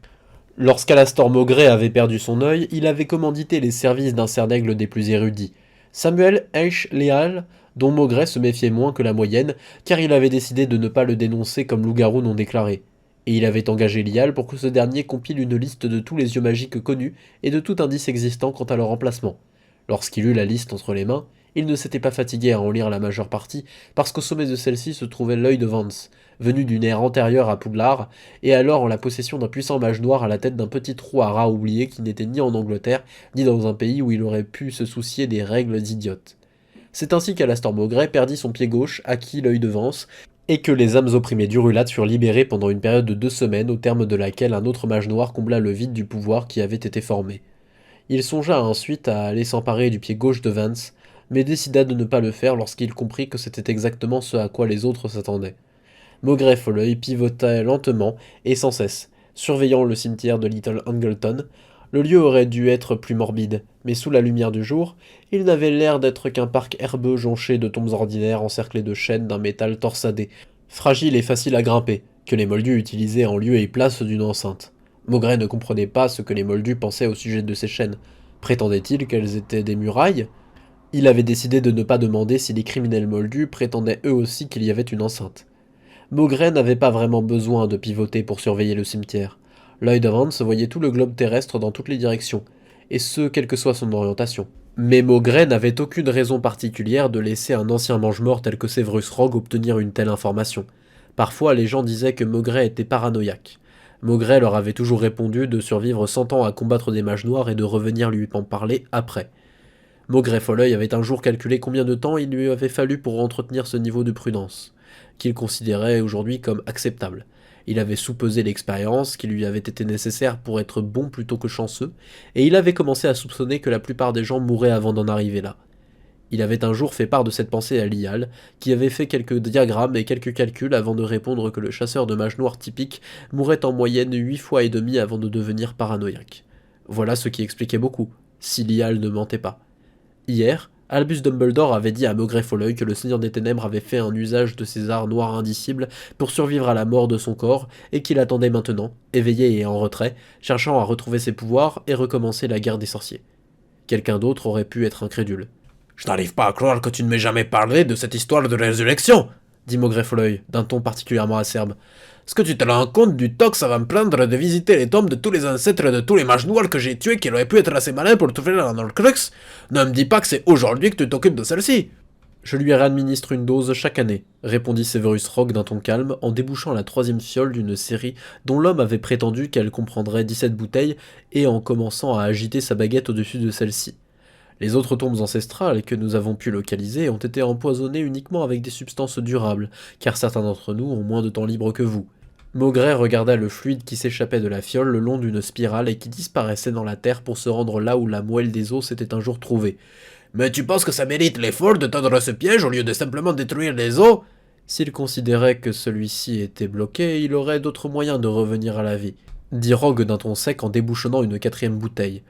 Lorsqu'Alastor Maugret avait perdu son œil, il avait commandité les services d'un cernaigle des plus érudits, Samuel H. Leal, dont Maugret se méfiait moins que la moyenne, car il avait décidé de ne pas le dénoncer comme loup-garou non déclaré. Et il avait engagé Lial pour que ce dernier compile une liste de tous les yeux magiques connus et de tout indice existant quant à leur emplacement. Lorsqu'il eut la liste entre les mains, il ne s'était pas fatigué à en lire la majeure partie, parce qu'au sommet de celle-ci se trouvait l'œil de Vance, venu d'une ère antérieure à Poudlard, et alors en la possession d'un puissant mage noir à la tête d'un petit trou à rat oublié qui n'était ni en Angleterre, ni dans un pays où il aurait pu se soucier des règles idiotes. C'est ainsi qu'Alastor Maugret perdit son pied gauche, acquit l'œil de Vance, et que les âmes opprimées d'Hurulade furent libérées pendant une période de 2 semaines, au terme de laquelle un autre mage noir combla le vide du pouvoir qui avait été formé. Il songea ensuite à aller s'emparer du pied gauche de Vance, mais décida de ne pas le faire lorsqu'il comprit que c'était exactement ce à quoi les autres s'attendaient. Maugret Folleuil pivotait lentement et sans cesse, surveillant le cimetière de Little Angleton. Le lieu aurait dû être plus morbide, mais sous la lumière du jour, il n'avait l'air d'être qu'un parc herbeux jonché de tombes ordinaires encerclées de chaînes d'un métal torsadé, fragile et facile à grimper, que les moldus utilisaient en lieu et place d'une enceinte. Maugret ne comprenait pas ce que les moldus pensaient au sujet de ces chaînes. Prétendaient-ils qu'elles étaient des murailles? Il avait décidé de ne pas demander si les criminels moldus prétendaient eux aussi qu'il y avait une enceinte. Maugret n'avait pas vraiment besoin de pivoter pour surveiller le cimetière. L'œil de Vance voyait tout le globe terrestre dans toutes les directions, et ce, quelle que soit son orientation. Mais Maugret n'avait aucune raison particulière de laisser un ancien mange-mort tel que Severus Rogue obtenir une telle information. Parfois, les gens disaient que Maugret était paranoïaque. Maugret leur avait toujours répondu de survivre 100 ans à combattre des mages noirs et de revenir lui en parler après. Maugret Folleuil avait un jour calculé combien de temps il lui avait fallu pour entretenir ce niveau de prudence, qu'il considérait aujourd'hui comme acceptable. Il avait soupesé l'expérience qui lui avait été nécessaire pour être bon plutôt que chanceux, et il avait commencé à soupçonner que la plupart des gens mourraient avant d'en arriver là. Il avait un jour fait part de cette pensée à Lial, qui avait fait quelques diagrammes et quelques calculs avant de répondre que le chasseur de mages noirs typique mourait en moyenne 8 fois et demi avant de devenir paranoïaque. Voilà ce qui expliquait beaucoup, si Lial ne mentait pas. Hier, Albus Dumbledore avait dit à Maugret Folleuil que le Seigneur des Ténèbres avait fait un usage de ses arts noirs indicibles pour survivre à la mort de son corps, et qu'il attendait maintenant, éveillé et en retrait, cherchant à retrouver ses pouvoirs et recommencer la guerre des sorciers. Quelqu'un d'autre aurait pu être incrédule. « Je n'arrive pas à croire que tu ne m'aies jamais parlé de cette histoire de résurrection !» dit Maugret Folleuil, d'un ton particulièrement acerbe. « Est-ce que tu te rends compte du temps que ça va me prendre de visiter les tombes de tous les ancêtres de tous les mages noirs que j'ai tués qui auraient pu être assez malins pour trouver la Horcrux? Ne me dis pas que c'est aujourd'hui que tu t'occupes de celle-ci !»« Je lui réadministre une dose chaque année, » répondit Severus Rogue d'un ton calme, en débouchant la 3e fiole d'une série dont l'homme avait prétendu qu'elle comprendrait 17 bouteilles, et en commençant à agiter sa baguette au-dessus de celle-ci. Les autres tombes ancestrales que nous avons pu localiser ont été empoisonnées uniquement avec des substances durables, car certains d'entre nous ont moins de temps libre que vous. Maugret regarda le fluide qui s'échappait de la fiole le long d'une spirale et qui disparaissait dans la terre pour se rendre là où la moelle des os s'était un jour trouvée. Mais tu penses que ça mérite l'effort de tendre ce piège au lieu de simplement détruire les os? S'il considérait que celui-ci était bloqué, il aurait d'autres moyens de revenir à la vie, dit Rogue d'un ton sec en débouchonnant une quatrième bouteille.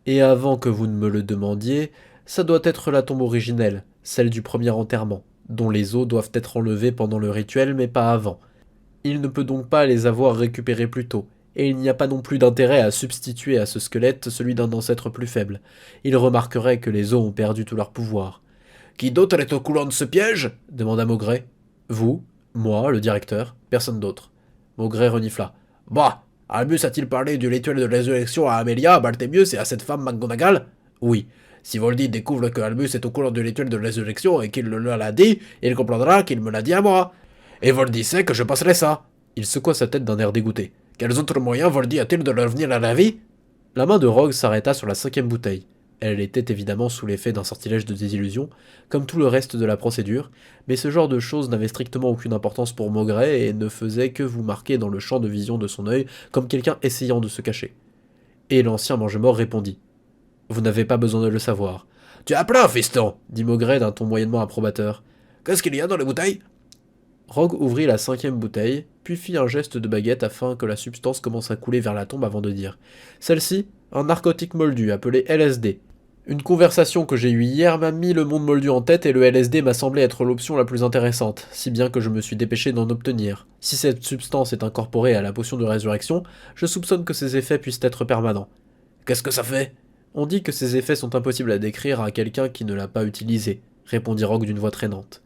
Et avant que vous ne me le demandiez, ça doit être la tombe originelle, celle du premier enterrement, dont les os doivent être enlevés pendant le rituel mais pas avant. Il ne peut donc pas les avoir récupérés plus tôt, et il n'y a pas non plus d'intérêt à substituer à ce squelette celui d'un ancêtre plus faible. Il remarquerait que les os ont perdu tout leur pouvoir. Qui d'autre est au courant de ce piège demanda Maugret. Vous, moi, le directeur, personne d'autre. Maugret renifla. Bah, Albus a-t-il parlé du rituel de résurrection à Amelia, à Barthémius et à cette femme McGonagall? Oui. Si Voldy découvre que Albus est au courant du rituel de résurrection et qu'il le leur a dit, il comprendra qu'il me l'a dit à moi. Et Voldy sait que je passerai ça. Il secoua sa tête d'un air dégoûté. Quels autres moyens Voldy a-t-il de revenir à la vie? La main de Rogue s'arrêta sur la cinquième bouteille. Elle était évidemment sous l'effet d'un sortilège de désillusion, comme tout le reste de la procédure, mais ce genre de choses n'avait strictement aucune importance pour Maugret et ne faisait que vous marquer dans le champ de vision de son œil comme quelqu'un essayant de se cacher. Et l'ancien mange-mort répondit. Vous n'avez pas besoin de le savoir. Tu as peur, fiston dit Maugret d'un ton moyennement approbateur. Qu'est-ce qu'il y a dans les bouteilles? Rogue ouvrit la cinquième bouteille, puis fit un geste de baguette afin que la substance commence à couler vers la tombe avant de dire. Celle-ci, un narcotique moldu appelé LSD. Une conversation que j'ai eue hier m'a mis le monde moldu en tête et le LSD m'a semblé être l'option la plus intéressante, si bien que je me suis dépêché d'en obtenir. Si cette substance est incorporée à la potion de résurrection, je soupçonne que ses effets puissent être permanents. Qu'est-ce que ça fait? On dit que ces effets sont impossibles à décrire à quelqu'un qui ne l'a pas utilisé, répondit Rogue d'une voix traînante.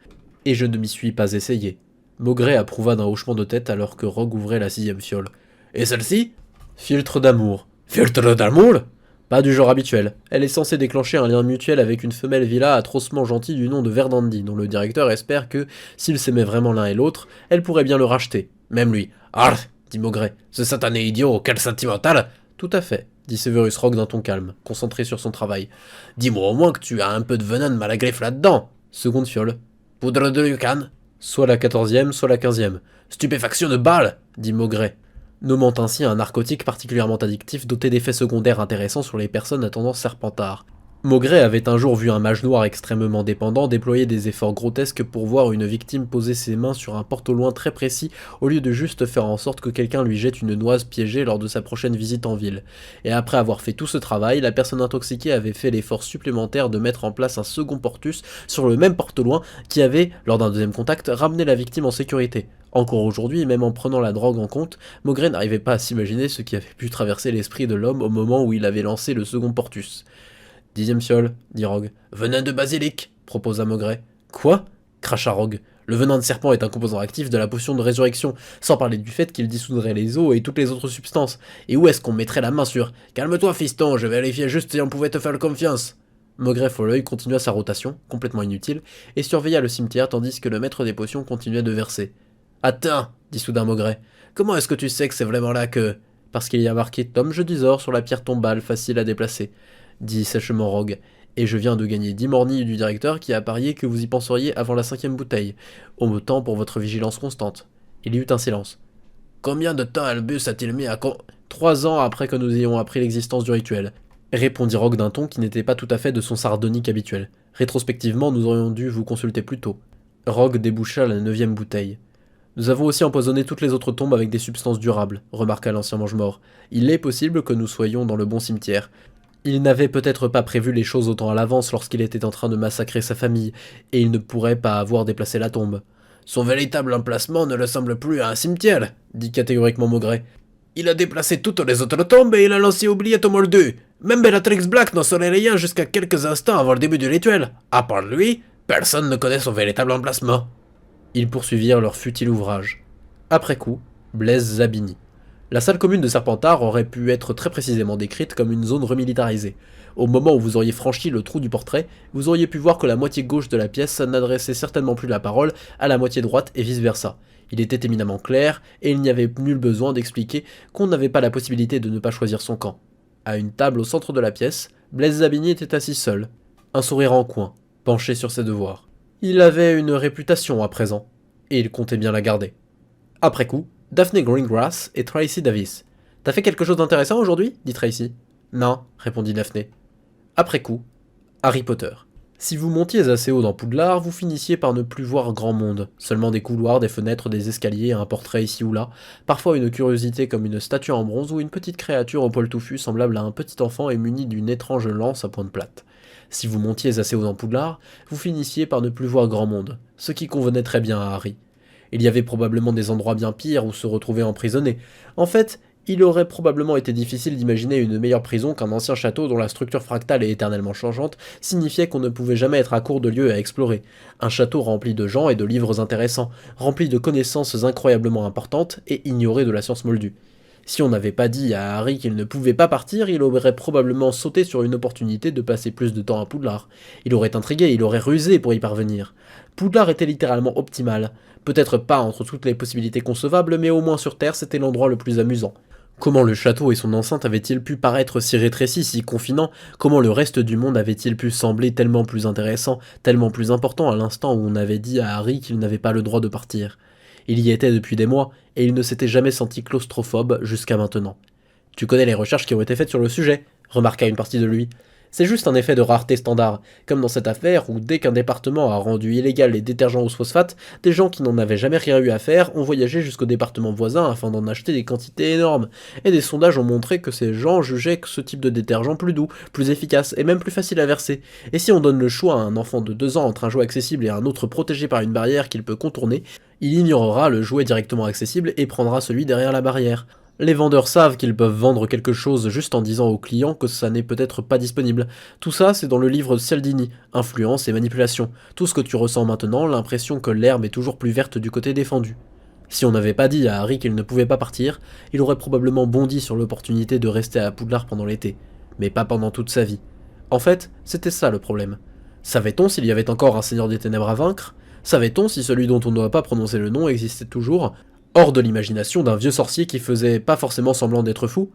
Et je ne m'y suis pas essayé. Maugret approuva d'un hochement de tête alors que Rogue ouvrait la sixième fiole. Et celle-ci? Filtre d'amour. Filtre d'amour? Pas du genre habituel. Elle est censée déclencher un lien mutuel avec une femelle villa atrocement gentille du nom de Verdandi, dont le directeur espère que, s'ils s'aimaient vraiment l'un et l'autre, elle pourrait bien le racheter. Même lui. Arr dit Maugret. Ce satané idiot, quel sentimental! Tout à fait, dit Severus Rogue d'un ton calme, concentré sur son travail. Dis-moi au moins que tu as un peu de venin de malagriffe là-dedans. Seconde fiole. Poudre de Lucan? Soit la 14e, soit la 15e. Stupéfaction de balle, dit Maugret, nommant ainsi un narcotique particulièrement addictif doté d'effets secondaires intéressants sur les personnes à tendance serpentard. Maugret avait un jour vu un mage noir extrêmement dépendant déployer des efforts grotesques pour voir une victime poser ses mains sur un porte-au-loin très précis au lieu de juste faire en sorte que quelqu'un lui jette une noise piégée lors de sa prochaine visite en ville. Et après avoir fait tout ce travail, la personne intoxiquée avait fait l'effort supplémentaire de mettre en place un second portus sur le même porte-au-loin qui avait, lors d'un deuxième contact, ramené la victime en sécurité. Encore aujourd'hui, même en prenant la drogue en compte, Maugret n'arrivait pas à s'imaginer ce qui avait pu traverser l'esprit de l'homme au moment où il avait lancé le second portus. 10e fiole, dit Rogue. Venin de basilic, proposa Maugret. Quoi? Cracha Rogue. Le venin de serpent est un composant actif de la potion de résurrection, sans parler du fait qu'il dissoudrait les os et toutes les autres substances. Et où est-ce qu'on mettrait la main sur? Calme-toi, fiston, je vérifiais juste si on pouvait te faire confiance. Maugret Folleuil continua sa rotation, complètement inutile, et surveilla le cimetière tandis que le maître des potions continuait de verser. Attends, dit soudain Maugret. Comment est-ce que tu sais que c'est vraiment là que... Parce qu'il y a marqué Tom Jedusor sur la pierre tombale, facile à déplacer, dit sèchement Rogue, et je viens de gagner 10 mornilles du directeur qui a parié que vous y penseriez avant la 5e bouteille, au temps pour votre vigilance constante. Il y eut un silence. Combien de temps Albus a-t-il mis à 3 ans après que nous ayons appris l'existence du rituel, répondit Rogue d'un ton qui n'était pas tout à fait de son sardonique habituel. Rétrospectivement, nous aurions dû vous consulter plus tôt. Rogue déboucha la 9e bouteille. Nous avons aussi empoisonné toutes les autres tombes avec des substances durables, remarqua l'ancien mange-mort. Il est possible que nous soyons dans le bon cimetière. Il n'avait peut-être pas prévu les choses autant à l'avance lorsqu'il était en train de massacrer sa famille, et il ne pourrait pas avoir déplacé la tombe. Son véritable emplacement ne ressemble plus à un cimetière, dit catégoriquement Maugret. Il a déplacé toutes les autres tombes et il a lancé oubliette au mordu. Même Bellatrix Black n'en saurait rien jusqu'à quelques instants avant le début du rituel. À part lui, personne ne connaît son véritable emplacement. Ils poursuivirent leur futile ouvrage. Après coup, Blaise Zabini. La salle commune de Serpentard aurait pu être très précisément décrite comme une zone remilitarisée. Au moment où vous auriez franchi le trou du portrait, vous auriez pu voir que la moitié gauche de la pièce n'adressait certainement plus la parole à la moitié droite et vice-versa. Il était éminemment clair, et il n'y avait nul besoin d'expliquer qu'on n'avait pas la possibilité de ne pas choisir son camp. À une table au centre de la pièce, Blaise Zabini était assis seul, un sourire en coin, penché sur ses devoirs. Il avait une réputation à présent, et il comptait bien la garder. Après coup, Daphne Greengrass et Tracy Davis. T'as fait quelque chose d'intéressant aujourd'hui dit Tracy. Non, répondit Daphné. Après coup, Harry Potter. Si vous montiez assez haut dans Poudlard, vous finissiez par ne plus voir grand monde, seulement des couloirs, des fenêtres, des escaliers, un portrait ici ou là, parfois une curiosité comme une statue en bronze ou une petite créature au poil touffu semblable à un petit enfant et muni d'une étrange lance à pointe plate. Si vous montiez assez haut dans Poudlard, vous finissiez par ne plus voir grand monde, ce qui convenait très bien à Harry. Il y avait probablement des endroits bien pires où se retrouver emprisonné. En fait, il aurait probablement été difficile d'imaginer une meilleure prison qu'un ancien château dont la structure fractale et éternellement changeante signifiait qu'on ne pouvait jamais être à court de lieux à explorer. Un château rempli de gens et de livres intéressants, rempli de connaissances incroyablement importantes et ignoré de la science moldue. Si on n'avait pas dit à Harry qu'il ne pouvait pas partir, il aurait probablement sauté sur une opportunité de passer plus de temps à Poudlard. Il aurait intrigué, il aurait rusé pour y parvenir. Poudlard était littéralement optimal. Peut-être pas entre toutes les possibilités concevables, mais au moins sur Terre, c'était l'endroit le plus amusant. Comment le château et son enceinte avaient-ils pu paraître si rétrécis, si confinants? Comment le reste du monde avait-il pu sembler tellement plus intéressant, tellement plus important à l'instant où on avait dit à Harry qu'il n'avait pas le droit de partir? Il y était depuis des mois, et il ne s'était jamais senti claustrophobe jusqu'à maintenant. Tu connais les recherches qui ont été faites sur le sujet, remarqua une partie de lui. C'est juste un effet de rareté standard, comme dans cette affaire où dès qu'un département a rendu illégal les détergents au phosphate, des gens qui n'en avaient jamais rien eu à faire ont voyagé jusqu'au département voisin afin d'en acheter des quantités énormes, et des sondages ont montré que ces gens jugeaient que ce type de détergent plus doux, plus efficace et même plus facile à verser. Et si on donne le choix à un enfant de 2 ans entre un jouet accessible et un autre protégé par une barrière qu'il peut contourner, il ignorera le jouet directement accessible et prendra celui derrière la barrière. Les vendeurs savent qu'ils peuvent vendre quelque chose juste en disant aux clients que ça n'est peut-être pas disponible. Tout ça, c'est dans le livre de Cialdini, Influence et manipulation. Tout ce que tu ressens maintenant, l'impression que l'herbe est toujours plus verte du côté défendu. Si on n'avait pas dit à Harry qu'il ne pouvait pas partir, il aurait probablement bondi sur l'opportunité de rester à Poudlard pendant l'été. Mais pas pendant toute sa vie. En fait, c'était ça le problème. Savait-on s'il y avait encore un Seigneur des Ténèbres à vaincre? Savait-on si celui dont on ne doit pas prononcer le nom existait toujours, hors de l'imagination d'un vieux sorcier qui faisait pas forcément semblant d'être fou?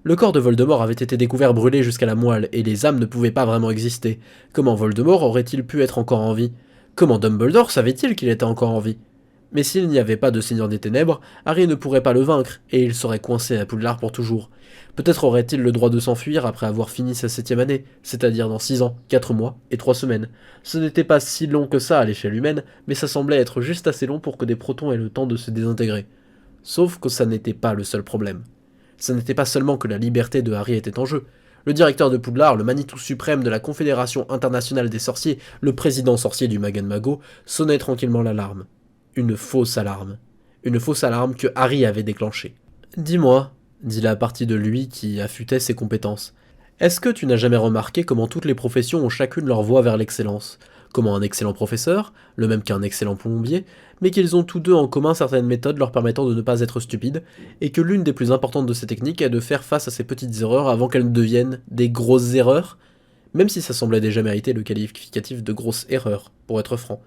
Le corps de Voldemort avait été découvert brûlé jusqu'à la moelle, et les âmes ne pouvaient pas vraiment exister. Comment Voldemort aurait-il pu être encore en vie? Comment Dumbledore savait-il qu'il était encore en vie? Mais s'il n'y avait pas de Seigneur des Ténèbres, Harry ne pourrait pas le vaincre, et il serait coincé à Poudlard pour toujours. Peut-être aurait-il le droit de s'enfuir après avoir fini sa 7e année, c'est-à-dire dans 6 ans, 4 mois et 3 semaines. Ce n'était pas si long que ça à l'échelle humaine, mais ça semblait être juste assez long pour que des protons aient le temps de se désintégrer. Sauf que ça n'était pas le seul problème. Ça n'était pas seulement que la liberté de Harry était en jeu. Le directeur de Poudlard, le Manitou suprême de la Confédération internationale des sorciers, le président sorcier du Magan Mago, sonnait tranquillement l'alarme. Une fausse alarme. Une fausse alarme que Harry avait déclenchée. Dis-moi, dit la partie de lui qui affûtait ses compétences, est-ce que tu n'as jamais remarqué comment toutes les professions ont chacune leur voie vers l'excellence? Comment un excellent professeur, le même qu'un excellent plombier, mais qu'ils ont tous deux en commun certaines méthodes leur permettant de ne pas être stupides, et que l'une des plus importantes de ces techniques est de faire face à ces petites erreurs avant qu'elles ne deviennent des grosses erreurs? Même si ça semblait déjà mériter le qualificatif de grosse erreur, pour être franc.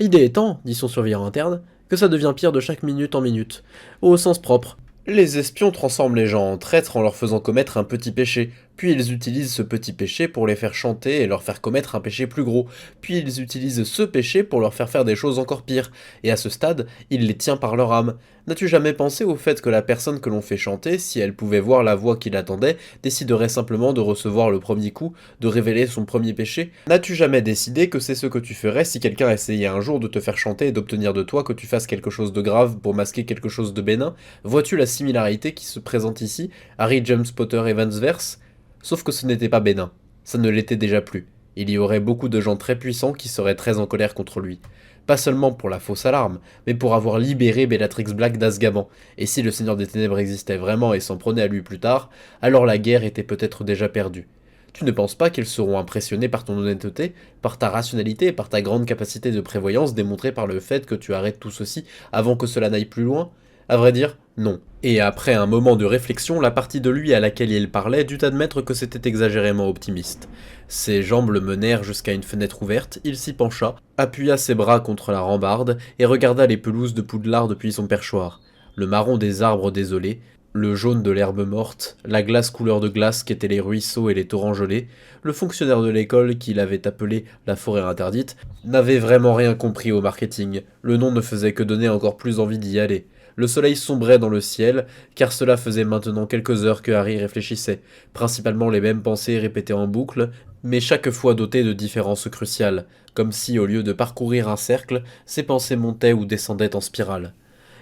L'idée étant, dit son surveillant interne, que ça devient pire de chaque minute en minute, au sens propre. Les espions transforment les gens en traîtres en leur faisant commettre un petit péché, puis ils utilisent ce petit péché pour les faire chanter et leur faire commettre un péché plus gros, puis ils utilisent ce péché pour leur faire des choses encore pires, et à ce stade, il les tient par leur âme. N'as-tu jamais pensé au fait que la personne que l'on fait chanter, si elle pouvait voir la voix qui l'attendait, déciderait simplement de recevoir le premier coup, de révéler son premier péché? N'as-tu jamais décidé que c'est ce que tu ferais si quelqu'un essayait un jour de te faire chanter et d'obtenir de toi que tu fasses quelque chose de grave pour masquer quelque chose de bénin? Vois-tu la similarité qui se présente ici, Harry James Potter Evansverse? Sauf que ce n'était pas bénin. Ça ne l'était déjà plus. Il y aurait beaucoup de gens très puissants qui seraient très en colère contre lui. Pas seulement pour la fausse alarme, mais pour avoir libéré Bellatrix Black d'Azkaban. Et si le Seigneur des Ténèbres existait vraiment et s'en prenait à lui plus tard, alors la guerre était peut-être déjà perdue. Tu ne penses pas qu'ils seront impressionnés par ton honnêteté, par ta rationalité et par ta grande capacité de prévoyance démontrée par le fait que tu arrêtes tout ceci avant que cela n'aille plus loin? À vrai dire, non. Et après un moment de réflexion, la partie de lui à laquelle il parlait dut admettre que c'était exagérément optimiste. Ses jambes le menèrent jusqu'à une fenêtre ouverte, il s'y pencha, appuya ses bras contre la rambarde et regarda les pelouses de Poudlard depuis son perchoir. Le marron des arbres désolés, le jaune de l'herbe morte, la glace couleur de glace qu'étaient les ruisseaux et les torrents gelés, le fonctionnaire de l'école qu'il avait appelé la forêt interdite, n'avait vraiment rien compris au marketing, le nom ne faisait que donner encore plus envie d'y aller. Le soleil sombrait dans le ciel, car cela faisait maintenant quelques heures que Harry réfléchissait, principalement les mêmes pensées répétées en boucle, mais chaque fois dotées de différences cruciales, comme si, au lieu de parcourir un cercle, ses pensées montaient ou descendaient en spirale.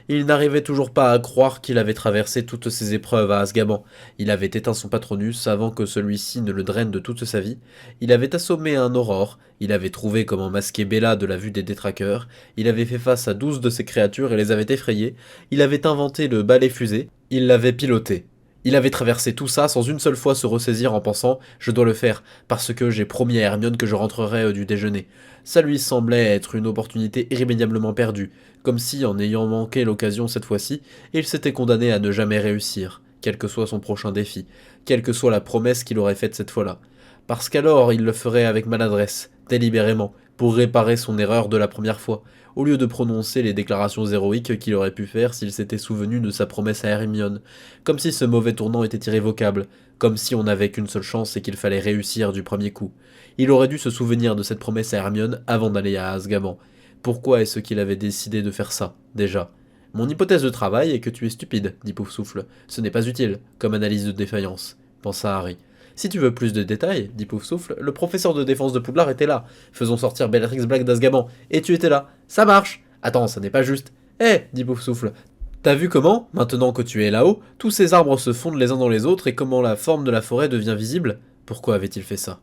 Il n'arrivait toujours pas à croire qu'il avait traversé toutes ces épreuves à Azkaban. Il avait éteint son Patronus avant que celui-ci ne le draine de toute sa vie. Il avait assommé un Aurore. Il avait trouvé comment masquer Bella de la vue des détraqueurs. Il avait fait face à 12 de ces créatures et les avait effrayées. Il avait inventé le balai fusée. Il l'avait piloté. Il avait traversé tout ça sans une seule fois se ressaisir en pensant « Je dois le faire, parce que j'ai promis à Hermione que je rentrerai du déjeuner ». Ça lui semblait être une opportunité irrémédiablement perdue, comme si, en ayant manqué l'occasion cette fois-ci, il s'était condamné à ne jamais réussir, quel que soit son prochain défi, quelle que soit la promesse qu'il aurait faite cette fois-là. Parce qu'alors il le ferait avec maladresse, délibérément, pour réparer son erreur de la première fois, au lieu de prononcer les déclarations héroïques qu'il aurait pu faire s'il s'était souvenu de sa promesse à Hermione, comme si ce mauvais tournant était irrévocable, comme si on n'avait qu'une seule chance et qu'il fallait réussir du premier coup. Il aurait dû se souvenir de cette promesse à Hermione avant d'aller à Azkaban. Pourquoi est-ce qu'il avait décidé de faire ça, déjà? Mon hypothèse de travail est que tu es stupide, dit Poufsouffle. Ce n'est pas utile, comme analyse de défaillance, pensa Harry. Si tu veux plus de détails, dit Poufsouffle, le professeur de défense de Poudlard était là. Faisons sortir Bellatrix Black d'Azkaban. Et tu étais là. Ça marche. Attends, ça n'est pas juste. Eh, dit Poufsouffle. T'as vu comment, maintenant que tu es là-haut, tous ces arbres se fondent les uns dans les autres et comment la forme de la forêt devient visible? Pourquoi avait-il fait ça?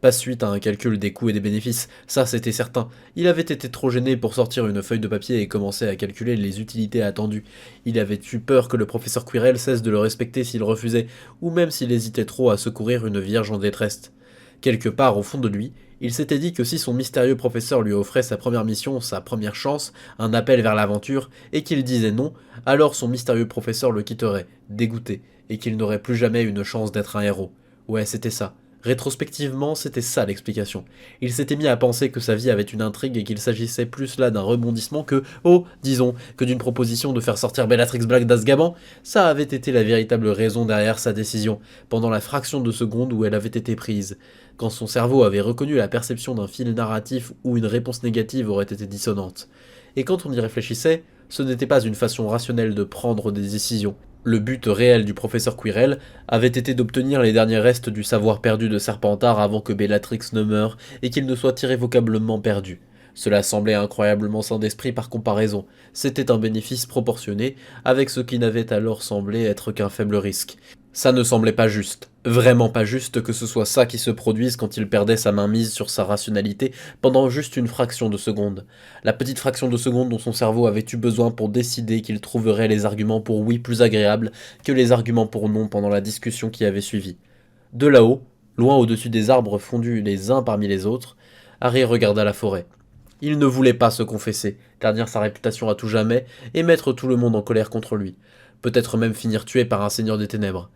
Pas suite à un calcul des coûts et des bénéfices, ça c'était certain. Il avait été trop gêné pour sortir une feuille de papier et commencer à calculer les utilités attendues. Il avait eu peur que le professeur Quirrell cesse de le respecter s'il refusait, ou même s'il hésitait trop à secourir une vierge en détresse. Quelque part au fond de lui, il s'était dit que si son mystérieux professeur lui offrait sa première mission, sa première chance, un appel vers l'aventure, et qu'il disait non, alors son mystérieux professeur le quitterait, dégoûté, et qu'il n'aurait plus jamais une chance d'être un héros. Ouais, c'était ça. Rétrospectivement, c'était ça l'explication. Il s'était mis à penser que sa vie avait une intrigue et qu'il s'agissait plus là d'un rebondissement que, oh, disons, que d'une proposition de faire sortir Bellatrix Black d'Azkaban. Ça avait été la véritable raison derrière sa décision, pendant la fraction de seconde où elle avait été prise. Quand son cerveau avait reconnu la perception d'un fil narratif où une réponse négative aurait été dissonante. Et quand on y réfléchissait, ce n'était pas une façon rationnelle de prendre des décisions. Le but réel du professeur Quirrell avait été d'obtenir les derniers restes du savoir perdu de Serpentard avant que Bellatrix ne meure et qu'il ne soit irrévocablement perdu. Cela semblait incroyablement sain d'esprit par comparaison. C'était un bénéfice proportionné avec ce qui n'avait alors semblé être qu'un faible risque. Ça ne semblait pas juste, vraiment pas juste que ce soit ça qui se produise quand il perdait sa main mise sur sa rationalité pendant juste une fraction de seconde. La petite fraction de seconde dont son cerveau avait eu besoin pour décider qu'il trouverait les arguments pour oui plus agréables que les arguments pour non pendant la discussion qui avait suivi. De là-haut, loin au-dessus des arbres fondus les uns parmi les autres, Harry regarda la forêt. Il ne voulait pas se confesser, ternir sa réputation à tout jamais et mettre tout le monde en colère contre lui. Peut-être même finir tué par un seigneur des ténèbres.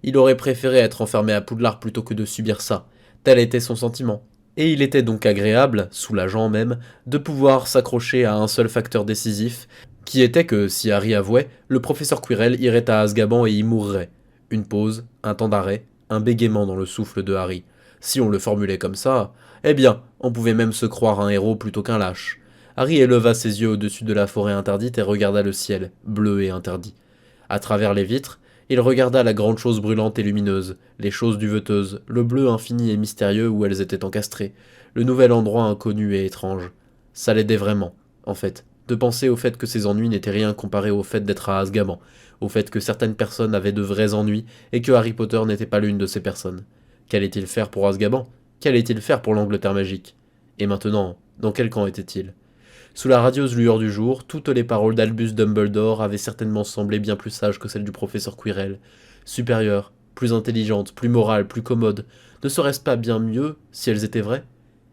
Il aurait préféré être enfermé à Poudlard plutôt que de subir ça. Tel était son sentiment. Et il était donc agréable, soulageant même, de pouvoir s'accrocher à un seul facteur décisif, qui était que, si Harry avouait, le professeur Quirrell irait à Azkaban et y mourrait. Une pause, un temps d'arrêt, un bégaiement dans le souffle de Harry. Si on le formulait comme ça, eh bien, on pouvait même se croire un héros plutôt qu'un lâche. Harry éleva ses yeux au-dessus de la forêt interdite et regarda le ciel, bleu et interdit. À travers les vitres, il regarda la grande chose brûlante et lumineuse, les choses duveteuses, le bleu infini et mystérieux où elles étaient encastrées, le nouvel endroit inconnu et étrange. Ça l'aidait vraiment, en fait, de penser au fait que ses ennuis n'étaient rien comparés au fait d'être à Azkaban, au fait que certaines personnes avaient de vrais ennuis et que Harry Potter n'était pas l'une de ces personnes. Qu'allait-il faire pour Azkaban? Qu'allait-il faire pour l'Angleterre magique? Et maintenant, dans quel camp était-il? Sous la radieuse lueur du jour, toutes les paroles d'Albus Dumbledore avaient certainement semblé bien plus sages que celles du professeur Quirrell. Supérieures, plus intelligentes, plus morales, plus commodes. Ne serait-ce pas bien mieux si elles étaient vraies?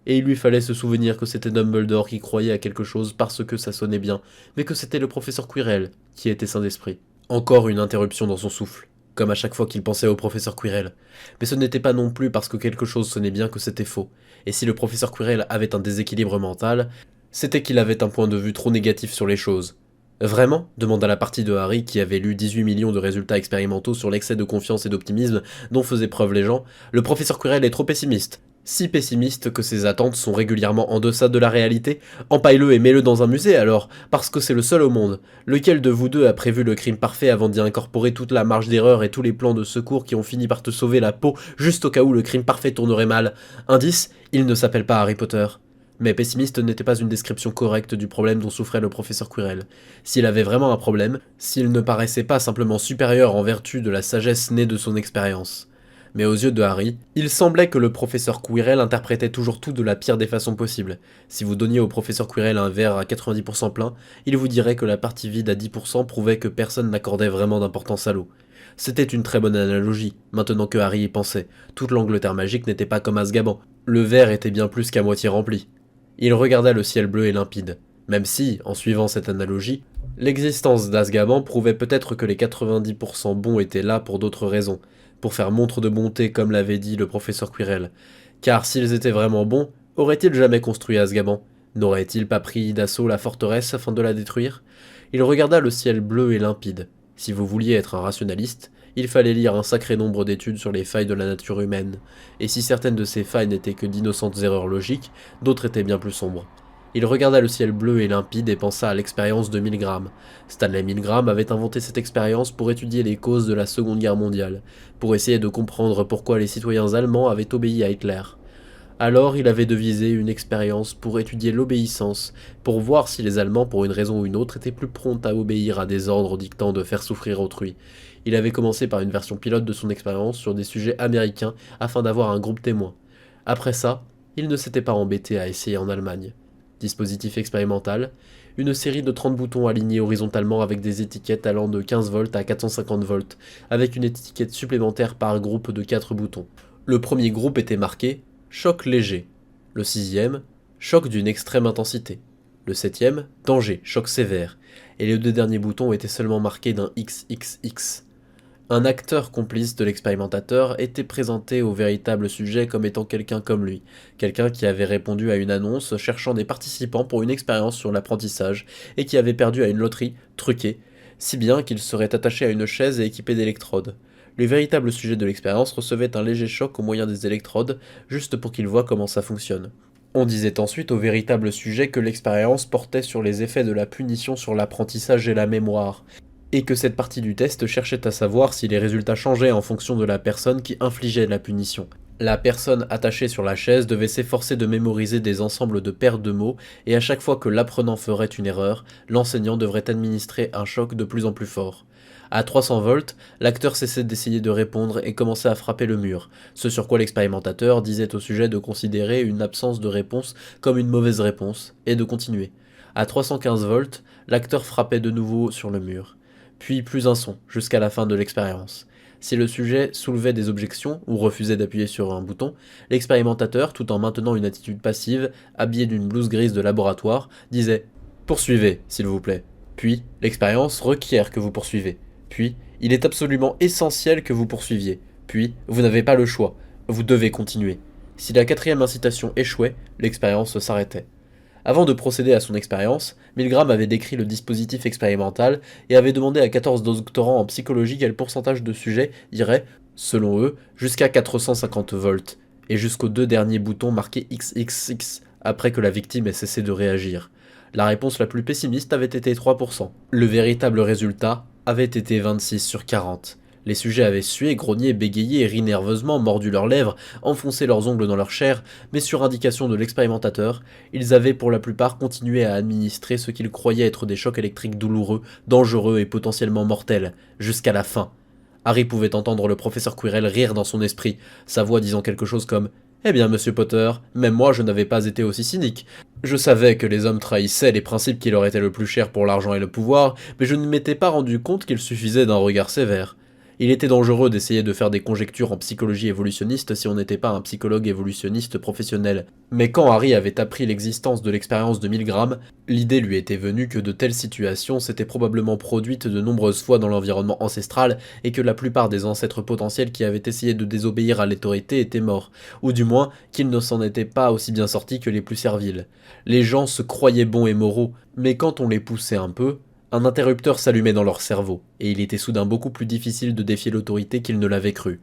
Et il lui fallait se souvenir que c'était Dumbledore qui croyait à quelque chose parce que ça sonnait bien, mais que c'était le professeur Quirrell qui était sain d'esprit. Encore une interruption dans son souffle, comme à chaque fois qu'il pensait au professeur Quirrell. Mais ce n'était pas non plus parce que quelque chose sonnait bien que c'était faux. Et si le professeur Quirrell avait un déséquilibre mental, c'était qu'il avait un point de vue trop négatif sur les choses. Vraiment? Demanda la partie de Harry qui avait lu 18 millions de résultats expérimentaux sur l'excès de confiance et d'optimisme dont faisaient preuve les gens. Le professeur Quirrell est trop pessimiste. Si pessimiste que ses attentes sont régulièrement en deçà de la réalité, empaille-le et mets-le dans un musée alors, parce que c'est le seul au monde. Lequel de vous deux a prévu le crime parfait avant d'y incorporer toute la marge d'erreur et tous les plans de secours qui ont fini par te sauver la peau juste au cas où le crime parfait tournerait mal? Indice, il ne s'appelle pas Harry Potter. Mais pessimiste n'était pas une description correcte du problème dont souffrait le professeur Quirrell. S'il avait vraiment un problème, s'il ne paraissait pas simplement supérieur en vertu de la sagesse née de son expérience. Mais aux yeux de Harry, il semblait que le professeur Quirrell interprétait toujours tout de la pire des façons possibles. Si vous donniez au professeur Quirrell un verre à 90% plein, il vous dirait que la partie vide à 10% prouvait que personne n'accordait vraiment d'importance à l'eau. C'était une très bonne analogie, maintenant que Harry y pensait. Toute l'Angleterre magique n'était pas comme Azkaban. Le verre était bien plus qu'à moitié rempli. Il regarda le ciel bleu et limpide. Même si, en suivant cette analogie, l'existence d'Azkaban prouvait peut-être que les 90% bons étaient là pour d'autres raisons, pour faire montre de bonté comme l'avait dit le professeur Quirrell. Car s'ils étaient vraiment bons, auraient-ils jamais construit Azkaban? N'auraient-ils pas pris d'assaut la forteresse afin de la détruire? Il regarda le ciel bleu et limpide. Si vous vouliez être un rationaliste, il fallait lire un sacré nombre d'études sur les failles de la nature humaine, et si certaines de ces failles n'étaient que d'innocentes erreurs logiques, d'autres étaient bien plus sombres. Il regarda le ciel bleu et limpide et pensa à l'expérience de Milgram. Stanley Milgram avait inventé cette expérience pour étudier les causes de la Seconde Guerre mondiale, pour essayer de comprendre pourquoi les citoyens allemands avaient obéi à Hitler. Alors il avait devisé une expérience pour étudier l'obéissance, pour voir si les Allemands, pour une raison ou une autre, étaient plus prompts à obéir à des ordres dictant de faire souffrir autrui. Il avait commencé par une version pilote de son expérience sur des sujets américains afin d'avoir un groupe témoin. Après ça, il ne s'était pas embêté à essayer en Allemagne. Dispositif expérimental, une série de 30 boutons alignés horizontalement avec des étiquettes allant de 15 volts à 450 volts, avec une étiquette supplémentaire par groupe de 4 boutons. Le premier groupe était marqué « choc léger », le sixième « choc d'une extrême intensité », le septième « danger, choc sévère », et les deux derniers boutons étaient seulement marqués d'un XXX. Un acteur complice de l'expérimentateur était présenté au véritable sujet comme étant quelqu'un comme lui, quelqu'un qui avait répondu à une annonce cherchant des participants pour une expérience sur l'apprentissage et qui avait perdu à une loterie truquée, si bien qu'il serait attaché à une chaise et équipé d'électrodes. Le véritable sujet de l'expérience recevait un léger choc au moyen des électrodes, juste pour qu'il voie comment ça fonctionne. On disait ensuite au véritable sujet que l'expérience portait sur les effets de la punition sur l'apprentissage et la mémoire, et que cette partie du test cherchait à savoir si les résultats changeaient en fonction de la personne qui infligeait la punition. La personne attachée sur la chaise devait s'efforcer de mémoriser des ensembles de paires de mots, et à chaque fois que l'apprenant ferait une erreur, l'enseignant devrait administrer un choc de plus en plus fort. À 300 volts, l'acteur cessait d'essayer de répondre et commençait à frapper le mur, ce sur quoi l'expérimentateur disait au sujet de considérer une absence de réponse comme une mauvaise réponse, et de continuer. À 315 volts, l'acteur frappait de nouveau sur le mur. Puis plus un son, jusqu'à la fin de l'expérience. Si le sujet soulevait des objections ou refusait d'appuyer sur un bouton, l'expérimentateur, tout en maintenant une attitude passive, habillé d'une blouse grise de laboratoire, disait « Poursuivez, s'il vous plaît ». Puis, l'expérience requiert que vous poursuivez. Puis, il est absolument essentiel que vous poursuiviez. Puis, vous n'avez pas le choix. Vous devez continuer. Si la quatrième incitation échouait, l'expérience s'arrêtait. Avant de procéder à son expérience, Milgram avait décrit le dispositif expérimental et avait demandé à 14 doctorants en psychologie quel pourcentage de sujets irait, selon eux, jusqu'à 450 volts, et jusqu'aux deux derniers boutons marqués XXX, après que la victime ait cessé de réagir. La réponse la plus pessimiste avait été 3%. Le véritable résultat avait été 26 sur 40. Les sujets avaient sué, grogné, bégayé, ri nerveusement, mordu leurs lèvres, enfoncé leurs ongles dans leur chair, mais sur indication de l'expérimentateur, ils avaient pour la plupart continué à administrer ce qu'ils croyaient être des chocs électriques douloureux, dangereux et potentiellement mortels, jusqu'à la fin. Harry pouvait entendre le professeur Quirrell rire dans son esprit, sa voix disant quelque chose comme « Eh bien, monsieur Potter, même moi je n'avais pas été aussi cynique. Je savais que les hommes trahissaient les principes qui leur étaient le plus chers pour l'argent et le pouvoir, mais je ne m'étais pas rendu compte qu'il suffisait d'un regard sévère. » Il était dangereux d'essayer de faire des conjectures en psychologie évolutionniste si on n'était pas un psychologue évolutionniste professionnel. Mais quand Harry avait appris l'existence de l'expérience de Milgram, l'idée lui était venue que de telles situations s'étaient probablement produites de nombreuses fois dans l'environnement ancestral et que la plupart des ancêtres potentiels qui avaient essayé de désobéir à l'autorité étaient morts, ou du moins qu'ils ne s'en étaient pas aussi bien sortis que les plus serviles. Les gens se croyaient bons et moraux, mais quand on les poussait un peu, un interrupteur s'allumait dans leur cerveau, et il était soudain beaucoup plus difficile de défier l'autorité qu'ils ne l'avaient cru.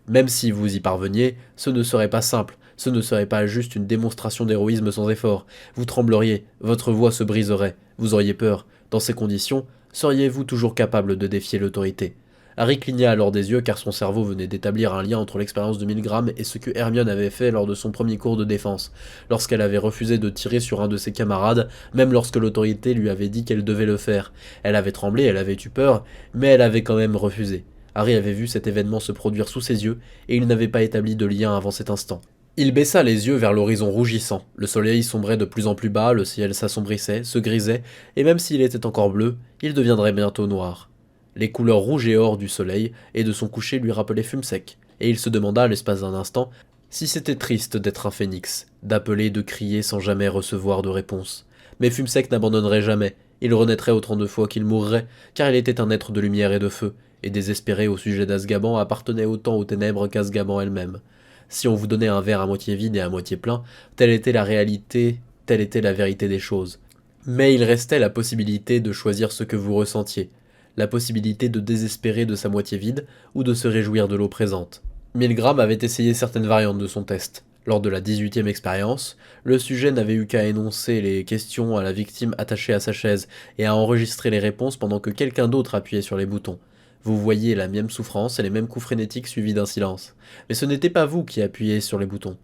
Même si vous y parveniez, ce ne serait pas simple, Ce ne serait pas juste une démonstration d'héroïsme sans effort. Vous trembleriez, votre voix se briserait, vous auriez peur. Dans ces conditions, seriez-vous toujours capable de défier l'autorité? Harry cligna alors des yeux car son cerveau venait d'établir un lien entre l'expérience de Milgram et ce que Hermione avait fait lors de son premier cours de défense, lorsqu'elle avait refusé de tirer sur un de ses camarades, même lorsque l'autorité lui avait dit qu'elle devait le faire. Elle avait tremblé, elle avait eu peur, mais elle avait quand même refusé. Harry avait vu cet événement se produire sous ses yeux, et il n'avait pas établi de lien avant cet instant. Il baissa les yeux vers l'horizon rougissant. Le soleil sombrait de plus en plus bas, le ciel s'assombrissait, se grisait, et même s'il était encore bleu, il deviendrait bientôt noir. Les couleurs rouge et or du soleil et de son coucher lui rappelaient Fumsec, et il se demanda à l'espace d'un instant si c'était triste d'être un phénix, d'appeler, de crier sans jamais recevoir de réponse. Mais Fumsec n'abandonnerait jamais, il renaîtrait autant de fois qu'il mourrait, car il était un être de lumière et de feu, et désespéré au sujet d'Azkaban appartenait autant aux ténèbres qu'Azkaban elle-même. Si on vous donnait un verre à moitié vide et à moitié plein, telle était la réalité, telle était la vérité des choses. Mais il restait la possibilité de choisir ce que vous ressentiez, la possibilité de désespérer de sa moitié vide ou de se réjouir de l'eau présente. Milgram avait essayé certaines variantes de son test. Lors de la 18e expérience, le sujet n'avait eu qu'à énoncer les questions à la victime attachée à sa chaise et à enregistrer les réponses pendant que quelqu'un d'autre appuyait sur les boutons. Vous voyiez la même souffrance et les mêmes coups frénétiques suivis d'un silence. Mais ce n'était pas vous qui appuyez sur les boutons.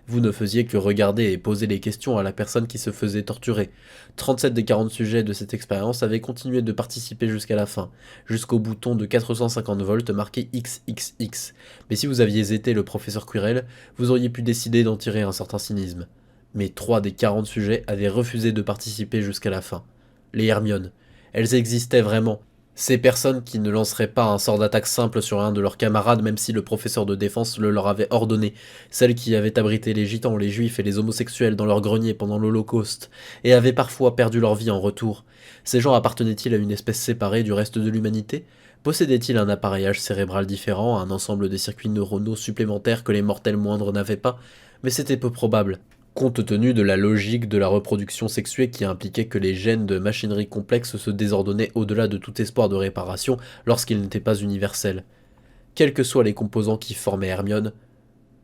Vous ne faisiez que regarder et poser les questions à la personne qui se faisait torturer. 37 des 40 sujets de cette expérience avaient continué de participer jusqu'à la fin, jusqu'au bouton de 450 volts marqué XXX. Mais si vous aviez été le professeur Quirrell, vous auriez pu décider d'en tirer un certain cynisme. Mais 3 des 40 sujets avaient refusé de participer jusqu'à la fin. Les Hermione. Elles existaient vraiment. Ces personnes qui ne lanceraient pas un sort d'attaque simple sur un de leurs camarades même si le professeur de défense le leur avait ordonné, celles qui avaient abrité les gitans, les juifs et les homosexuels dans leur grenier pendant l'Holocauste, et avaient parfois perdu leur vie en retour. Ces gens appartenaient-ils à une espèce séparée du reste de l'humanité? Possédaient-ils un appareillage cérébral différent, un ensemble de circuits neuronaux supplémentaires que les mortels moindres n'avaient pas? Mais c'était peu probable, compte tenu de la logique de la reproduction sexuée qui impliquait que les gènes de machinerie complexe se désordonnaient au-delà de tout espoir de réparation lorsqu'ils n'étaient pas universels. Quels que soient les composants qui formaient Hermione,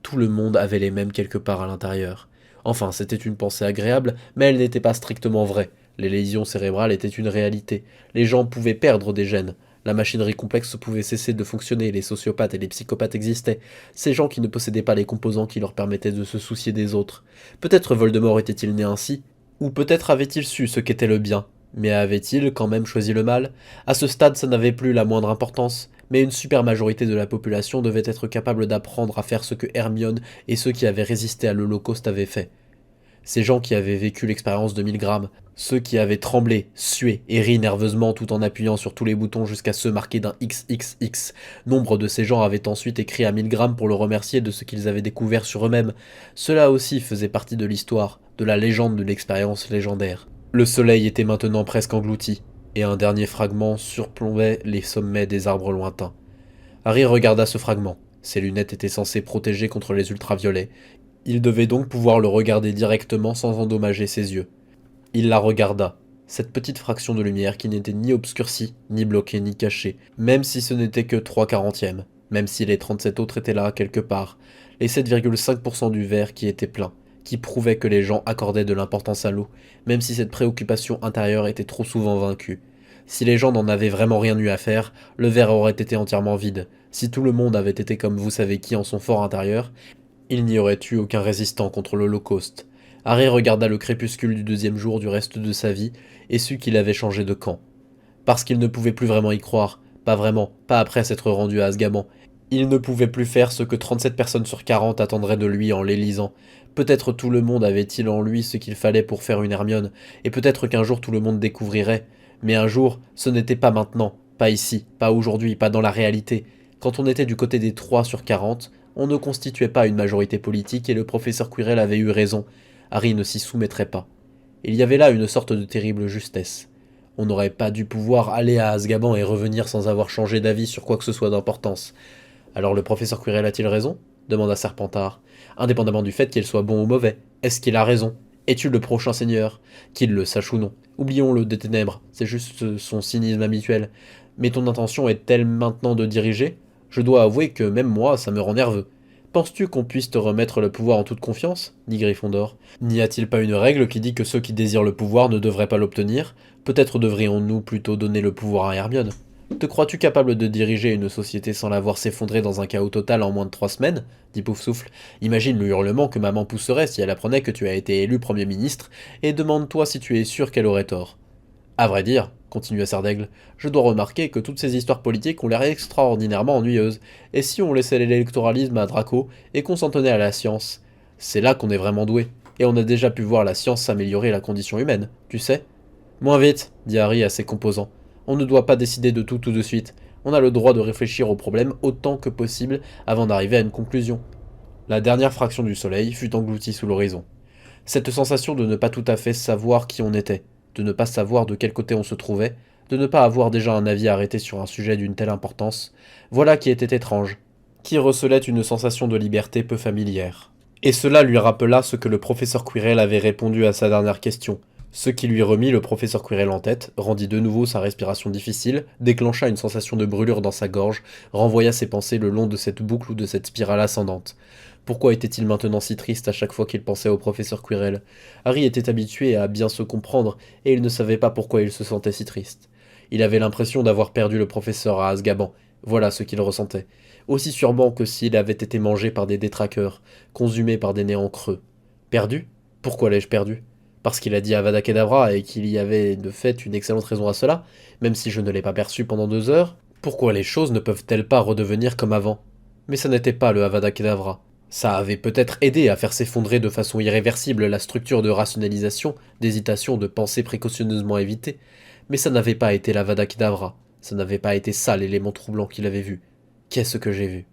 tout le monde avait les mêmes quelque part à l'intérieur. Enfin, c'était une pensée agréable, mais elle n'était pas strictement vraie. Les lésions cérébrales étaient une réalité. Les gens pouvaient perdre des gènes. La machinerie complexe pouvait cesser de fonctionner, les sociopathes et les psychopathes existaient, ces gens qui ne possédaient pas les composants qui leur permettaient de se soucier des autres. Peut-être Voldemort était-il né ainsi, ou peut-être avait-il su ce qu'était le bien, mais avait-il quand même choisi le mal? À ce stade, ça n'avait plus la moindre importance, mais une super majorité de la population devait être capable d'apprendre à faire ce que Hermione et ceux qui avaient résisté à l'Holocauste avaient fait. Ces gens qui avaient vécu l'expérience de Milgram, ceux qui avaient tremblé, sué et ri nerveusement tout en appuyant sur tous les boutons jusqu'à ceux marqués d'un XXX. Nombre de ces gens avaient ensuite écrit à Milgram pour le remercier de ce qu'ils avaient découvert sur eux-mêmes. Cela aussi faisait partie de l'histoire, de la légende de l'expérience légendaire. Le soleil était maintenant presque englouti, et un dernier fragment surplombait les sommets des arbres lointains. Harry regarda ce fragment. Ses lunettes étaient censées protéger contre les ultraviolets. Il devait donc pouvoir le regarder directement sans endommager ses yeux. Il la regarda, cette petite fraction de lumière qui n'était ni obscurcie, ni bloquée, ni cachée, même si ce n'était que 3/40, même si les 37 autres étaient là quelque part, les 7,5% du verre qui était plein, qui prouvait que les gens accordaient de l'importance à l'eau, même si cette préoccupation intérieure était trop souvent vaincue. Si les gens n'en avaient vraiment rien eu à faire, le verre aurait été entièrement vide. Si tout le monde avait été comme vous savez qui en son fort intérieur, il n'y aurait eu aucun résistant contre l'Holocauste. Harry regarda le crépuscule du deuxième jour du reste de sa vie et sut qu'il avait changé de camp. Parce qu'il ne pouvait plus vraiment y croire, pas vraiment, pas après s'être rendu à Azkaban. Il ne pouvait plus faire ce que 37 personnes sur 40 attendraient de lui en les lisant. Peut-être tout le monde avait-il en lui ce qu'il fallait pour faire une Hermione, et peut-être qu'un jour tout le monde découvrirait. Mais un jour, ce n'était pas maintenant, pas ici, pas aujourd'hui, pas dans la réalité. Quand on était du côté des 3 sur 40, on ne constituait pas une majorité politique et le professeur Quirrell avait eu raison. Harry ne s'y soumettrait pas. Il y avait là une sorte de terrible justesse. On n'aurait pas dû pouvoir aller à Azkaban et revenir sans avoir changé d'avis sur quoi que ce soit d'importance. Alors le professeur Quirrell a-t-il raison? Demanda Serpentard. Indépendamment du fait qu'il soit bon ou mauvais, est-ce qu'il a raison? Es-tu le prochain seigneur? Qu'il le sache ou non. Oublions-le des ténèbres, c'est juste son cynisme habituel. Mais ton intention est-elle maintenant de diriger? Je dois avouer que même moi, ça me rend nerveux. Penses-tu qu'on puisse te remettre le pouvoir en toute confiance dit Gryffondor. N'y a-t-il pas une règle qui dit que ceux qui désirent le pouvoir ne devraient pas l'obtenir? Peut-être devrions-nous plutôt donner le pouvoir à Hermione. Te crois-tu capable de diriger une société sans la voir s'effondrer dans un chaos total en moins de 3 semaines dit Poufsouffle. Imagine le hurlement que maman pousserait si elle apprenait que tu as été élu Premier ministre, et demande-toi si tu es sûr qu'elle aurait tort. À vrai dire, continua Sardaigle, je dois remarquer que toutes ces histoires politiques ont l'air extraordinairement ennuyeuses, et si on laissait l'électoralisme à Draco et qu'on s'en tenait à la science? C'est là qu'on est vraiment doué, et on a déjà pu voir la science s'améliorer la condition humaine, tu sais. Moins vite, dit Harry à ses composants. On ne doit pas décider de tout de suite. On a le droit de réfléchir au problème autant que possible avant d'arriver à une conclusion. La dernière fraction du soleil fut engloutie sous l'horizon. Cette sensation de ne pas tout à fait savoir qui on était, de ne pas savoir de quel côté on se trouvait, de ne pas avoir déjà un avis arrêté sur un sujet d'une telle importance, voilà qui était étrange, qui recelait une sensation de liberté peu familière. Et cela lui rappela ce que le professeur Quirrell avait répondu à sa dernière question. Ce qui lui remit le professeur Quirrell en tête, rendit de nouveau sa respiration difficile, déclencha une sensation de brûlure dans sa gorge, renvoya ses pensées le long de cette boucle ou de cette spirale ascendante. Pourquoi était-il maintenant si triste à chaque fois qu'il pensait au professeur Quirrell? Harry était habitué à bien se comprendre, et il ne savait pas pourquoi il se sentait si triste. Il avait l'impression d'avoir perdu le professeur à Azkaban, voilà ce qu'il ressentait. Aussi sûrement que s'il avait été mangé par des détraqueurs, consumé par des néants creux. Perdu? Pourquoi l'ai-je perdu? Parce qu'il a dit Avada Kedavra et qu'il y avait de fait une excellente raison à cela, même si je ne l'ai pas perçu pendant 2 heures. Pourquoi les choses ne peuvent-elles pas redevenir comme avant? Mais ça n'était pas le Avada Kedavra. Ça avait peut-être aidé à faire s'effondrer de façon irréversible la structure de rationalisation, d'hésitation, de pensée précautionneusement évitée, mais ça n'avait pas été l'Avada Kedavra. Ça n'avait pas été ça l'élément troublant qu'il avait vu. Qu'est-ce que j'ai vu?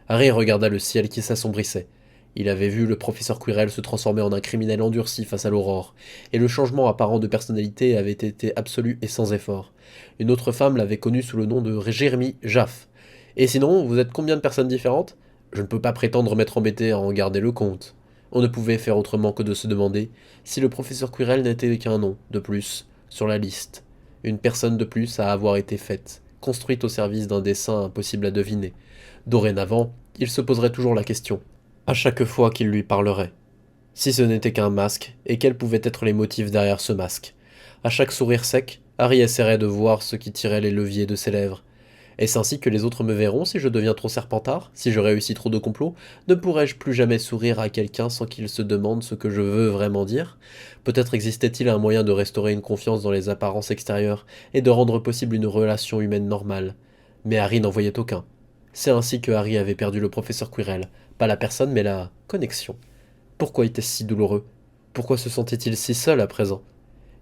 Harry regarda le ciel qui s'assombrissait. Il avait vu le professeur Quirrell se transformer en un criminel endurci face à l'aurore, et le changement apparent de personnalité avait été absolu et sans effort. Une autre femme l'avait connu sous le nom de Jérémie Jaffe. Et sinon, vous êtes combien de personnes différentes? Je ne peux pas prétendre m'être embêté à en garder le compte. On ne pouvait faire autrement que de se demander si le professeur Quirrell n'était qu'un nom de plus sur la liste, une personne de plus à avoir été faite, construite au service d'un dessein impossible à deviner. Dorénavant, il se poserait toujours la question, à chaque fois qu'il lui parlerait. Si ce n'était qu'un masque, et quels pouvaient être les motifs derrière ce masque? À chaque sourire sec, Harry essaierait de voir ce qui tirait les leviers de ses lèvres. Est-ce ainsi que les autres me verront si je deviens trop serpentard, si je réussis trop de complots? Ne pourrais-je plus jamais sourire à quelqu'un sans qu'il se demande ce que je veux vraiment dire? Peut-être existait-il un moyen de restaurer une confiance dans les apparences extérieures et de rendre possible une relation humaine normale. Mais Harry n'en voyait aucun. C'est ainsi que Harry avait perdu le professeur Quirrell, pas la personne mais la connexion. Pourquoi était-ce si douloureux? Pourquoi se sentait-il si seul à présent?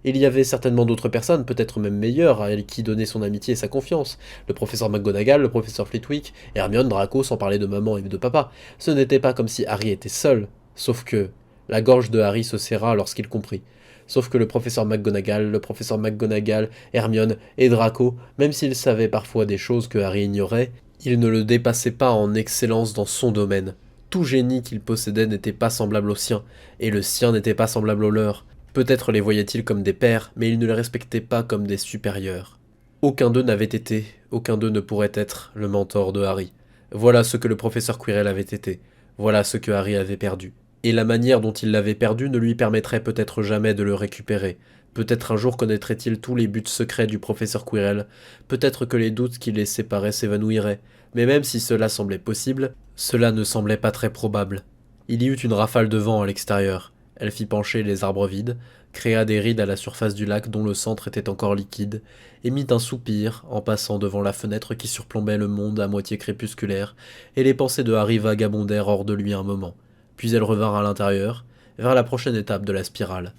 Il y avait certainement d'autres personnes, peut-être même meilleures, à qui donner son amitié et sa confiance. Le professeur McGonagall, le professeur Flitwick, Hermione, Draco, sans parler de maman et de papa. Ce n'était pas comme si Harry était seul. Sauf que... La gorge de Harry se serra lorsqu'il comprit. Sauf que le professeur McGonagall, Hermione et Draco, même s'ils savaient parfois des choses que Harry ignorait, ils ne le dépassaient pas en excellence dans son domaine. Tout génie qu'il possédait n'était pas semblable au sien, et le sien n'était pas semblable au leur. Peut-être les voyait-il comme des pairs, mais il ne les respectait pas comme des supérieurs. Aucun d'eux n'avait été, aucun d'eux ne pourrait être le mentor de Harry. Voilà ce que le professeur Quirrell avait été, voilà ce que Harry avait perdu. Et la manière dont il l'avait perdu ne lui permettrait peut-être jamais de le récupérer. Peut-être un jour connaîtrait-il tous les buts secrets du professeur Quirrell, peut-être que les doutes qui les séparaient s'évanouiraient, mais même si cela semblait possible, cela ne semblait pas très probable. Il y eut une rafale de vent à l'extérieur. Elle fit pencher les arbres vides, créa des rides à la surface du lac dont le centre était encore liquide, et mit un soupir en passant devant la fenêtre qui surplombait le monde à moitié crépusculaire, et les pensées de Harry vagabondèrent hors de lui un moment. Puis elles revinrent à l'intérieur, vers la prochaine étape de la spirale.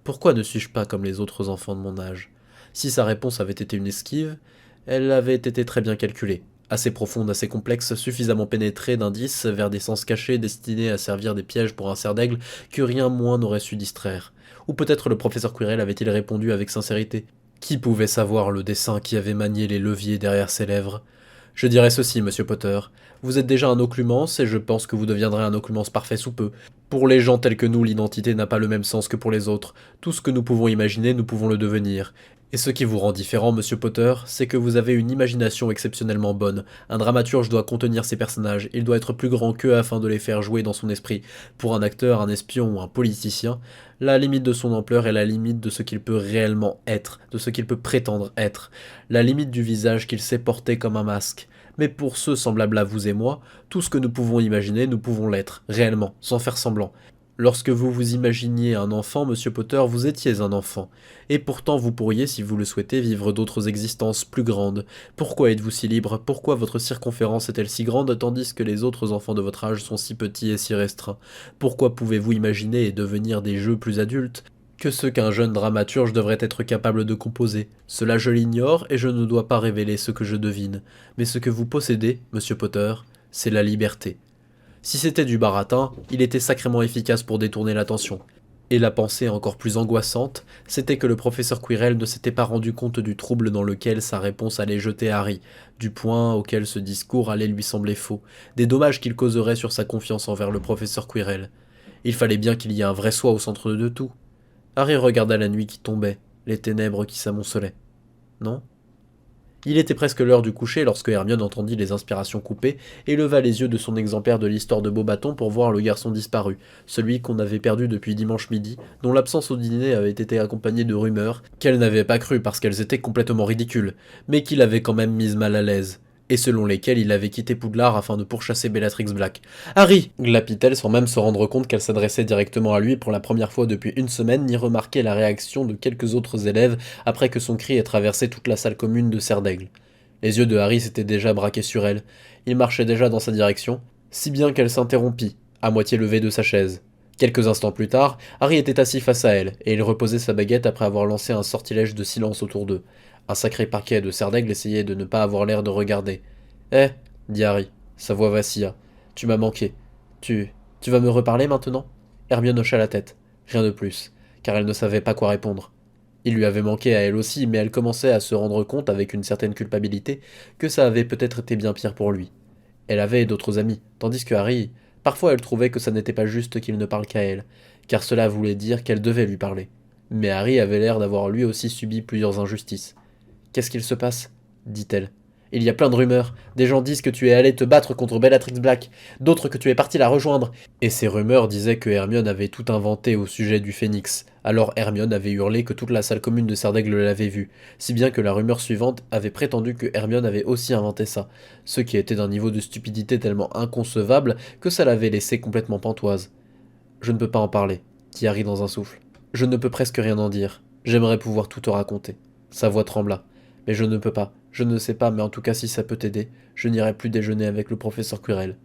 Pourquoi ne suis-je pas comme les autres enfants de mon âge? Si sa réponse avait été une esquive, elle avait été très bien calculée. Assez profonde, assez complexe, suffisamment pénétrée d'indices vers des sens cachés destinés à servir des pièges pour un cerf d'aigle que rien moins n'aurait su distraire. Ou peut-être le professeur Quirrell avait-il répondu avec sincérité. Qui pouvait savoir le dessein qui avait manié les leviers derrière ses lèvres? Je dirais ceci, monsieur Potter. Vous êtes déjà un occlumens, et je pense que vous deviendrez un occlumens parfait sous peu. Pour les gens tels que nous, l'identité n'a pas le même sens que pour les autres. Tout ce que nous pouvons imaginer, nous pouvons le devenir. Et ce qui vous rend différent, monsieur Potter, c'est que vous avez une imagination exceptionnellement bonne. Un dramaturge doit contenir ses personnages, il doit être plus grand qu'eux afin de les faire jouer dans son esprit. Pour un acteur, un espion ou un politicien, la limite de son ampleur est la limite de ce qu'il peut réellement être, de ce qu'il peut prétendre être, la limite du visage qu'il sait porter comme un masque. Mais pour ceux semblables à vous et moi, tout ce que nous pouvons imaginer, nous pouvons l'être, réellement, sans faire semblant. Lorsque vous vous imaginiez un enfant, monsieur Potter, vous étiez un enfant. Et pourtant vous pourriez, si vous le souhaitez, vivre d'autres existences plus grandes. Pourquoi êtes-vous si libre? Pourquoi votre circonférence est-elle si grande tandis que les autres enfants de votre âge sont si petits et si restreints? Pourquoi pouvez-vous imaginer et devenir des jeux plus adultes que ceux qu'un jeune dramaturge devrait être capable de composer? Cela je l'ignore et je ne dois pas révéler ce que je devine. Mais ce que vous possédez, monsieur Potter, c'est la liberté. Si c'était du baratin, il était sacrément efficace pour détourner l'attention. Et la pensée encore plus angoissante, c'était que le professeur Quirrell ne s'était pas rendu compte du trouble dans lequel sa réponse allait jeter Harry, du point auquel ce discours allait lui sembler faux, des dommages qu'il causerait sur sa confiance envers le professeur Quirrell. Il fallait bien qu'il y ait un vrai soi au centre de tout. Harry regarda la nuit qui tombait, les ténèbres qui s'amoncelaient. Non? Il était presque l'heure du coucher lorsque Hermione entendit les inspirations coupées et leva les yeux de son exemplaire de l'histoire de Beauxbatons pour voir le garçon disparu, celui qu'on avait perdu depuis dimanche midi, dont l'absence au dîner avait été accompagnée de rumeurs qu'elle n'avait pas crues parce qu'elles étaient complètement ridicules, mais qui l'avaient quand même mise mal à l'aise, et selon lesquelles il avait quitté Poudlard afin de pourchasser Bellatrix Black. « Harry » glapit-elle sans même se rendre compte qu'elle s'adressait directement à lui pour la première fois depuis une semaine, ni remarquer la réaction de quelques autres élèves après que son cri ait traversé toute la salle commune de Serdaigle. Les yeux de Harry s'étaient déjà braqués sur elle, il marchait déjà dans sa direction, si bien qu'elle s'interrompit, à moitié levée de sa chaise. Quelques instants plus tard, Harry était assis face à elle, et il reposait sa baguette après avoir lancé un sortilège de silence autour d'eux. Un sacré paquet de Serdaigle essayait de ne pas avoir l'air de regarder. « Eh » dit Harry. Sa voix vacilla. « Tu m'as manqué. Tu vas me reparler maintenant ?» Hermione hocha la tête. Rien de plus, car elle ne savait pas quoi répondre. Il lui avait manqué à elle aussi, mais elle commençait à se rendre compte avec une certaine culpabilité que ça avait peut-être été bien pire pour lui. Elle avait d'autres amis, tandis que Harry, parfois elle trouvait que ça n'était pas juste qu'il ne parle qu'à elle, car cela voulait dire qu'elle devait lui parler. Mais Harry avait l'air d'avoir lui aussi subi plusieurs injustices. « Qu'est-ce qu'il se passe ?» dit-elle. « Il y a plein de rumeurs. Des gens disent que tu es allé te battre contre Bellatrix Black, d'autres que tu es parti la rejoindre. » Et ces rumeurs disaient que Hermione avait tout inventé au sujet du phénix. Alors Hermione avait hurlé que toute la salle commune de Serdaigle l'avait vu, si bien que la rumeur suivante avait prétendu que Hermione avait aussi inventé ça, ce qui était d'un niveau de stupidité tellement inconcevable que ça l'avait laissé complètement pantoise. « Je ne peux pas en parler, » dit Harry dans un souffle. « Je ne peux presque rien en dire. J'aimerais pouvoir tout te raconter. » Sa voix trembla. « Mais je ne peux pas. Je ne sais pas, mais en tout cas si ça peut t'aider, je n'irai plus déjeuner avec le professeur Quirrell. »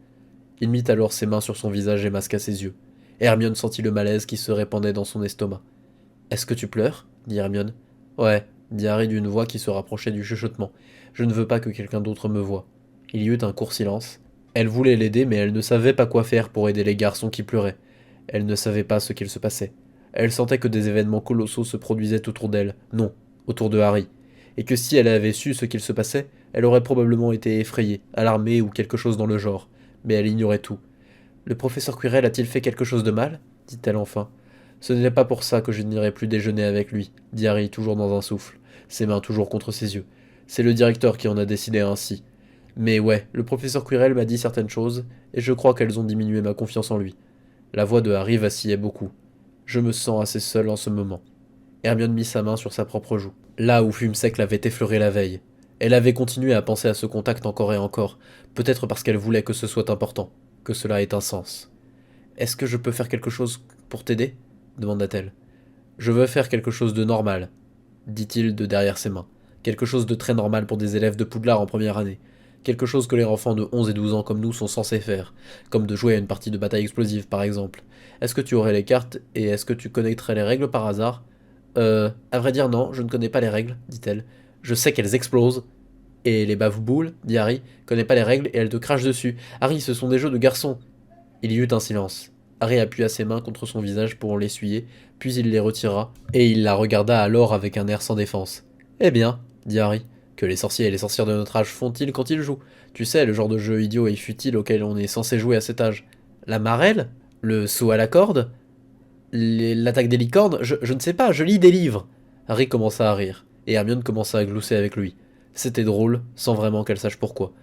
Il mit alors ses mains sur son visage et masqua ses yeux. Hermione sentit le malaise qui se répandait dans son estomac. « Est-ce que tu pleures ?» dit Hermione. « Ouais, » dit Harry d'une voix qui se rapprochait du chuchotement. « Je ne veux pas que quelqu'un d'autre me voie. » Il y eut un court silence. Elle voulait l'aider, mais elle ne savait pas quoi faire pour aider les garçons qui pleuraient. Elle ne savait pas ce qu'il se passait. Elle sentait que des événements colossaux se produisaient autour d'elle. Non, autour de Harry. Et que si elle avait su ce qu'il se passait, elle aurait probablement été effrayée, alarmée ou quelque chose dans le genre. Mais elle ignorait tout. « Le professeur Quirrell a-t-il fait quelque chose de mal ?» dit-elle enfin. « Ce n'est pas pour ça que je n'irai plus déjeuner avec lui, » dit Harry toujours dans un souffle, ses mains toujours contre ses yeux. « C'est le directeur qui en a décidé ainsi. Mais ouais, le professeur Quirrell m'a dit certaines choses, et je crois qu'elles ont diminué ma confiance en lui. » La voix de Harry vacillait beaucoup. « Je me sens assez seul en ce moment. » Hermione mit sa main sur sa propre joue, là où Fumsec l'avait effleuré la veille. Elle avait continué à penser à ce contact encore et encore, peut-être parce qu'elle voulait que ce soit important, que cela ait un sens. « Est-ce que je peux faire quelque chose pour t'aider ?» demanda-t-elle. « Je veux faire quelque chose de normal, » dit-il de derrière ses mains. « Quelque chose de très normal pour des élèves de Poudlard en première année. Quelque chose que les enfants de 11 et 12 ans comme nous sont censés faire, comme de jouer à une partie de bataille explosive par exemple. Est-ce que tu aurais les cartes et est-ce que tu connaîtrais les règles par hasard ?»« À vrai dire non, je ne connais pas les règles, dit-elle. Je sais qu'elles explosent. » « Et les bavoules, dit Harry, connaît pas les règles et elle te crache dessus. Harry, ce sont des jeux de garçons. » Il y eut un silence. Harry appuya ses mains contre son visage pour l'essuyer, puis il les retira, et il la regarda alors avec un air sans défense. « Eh bien, dit Harry, que les sorciers et les sorcières de notre âge font-ils quand ils jouent? Tu sais, le genre de jeu idiot et futile auquel on est censé jouer à cet âge. La marelle? Le saut à la corde? L'attaque des licornes? Je ne sais pas, je lis des livres. » Harry commença à rire. et Hermione commença à glousser avec lui. C'était drôle, sans vraiment qu'elle sache pourquoi.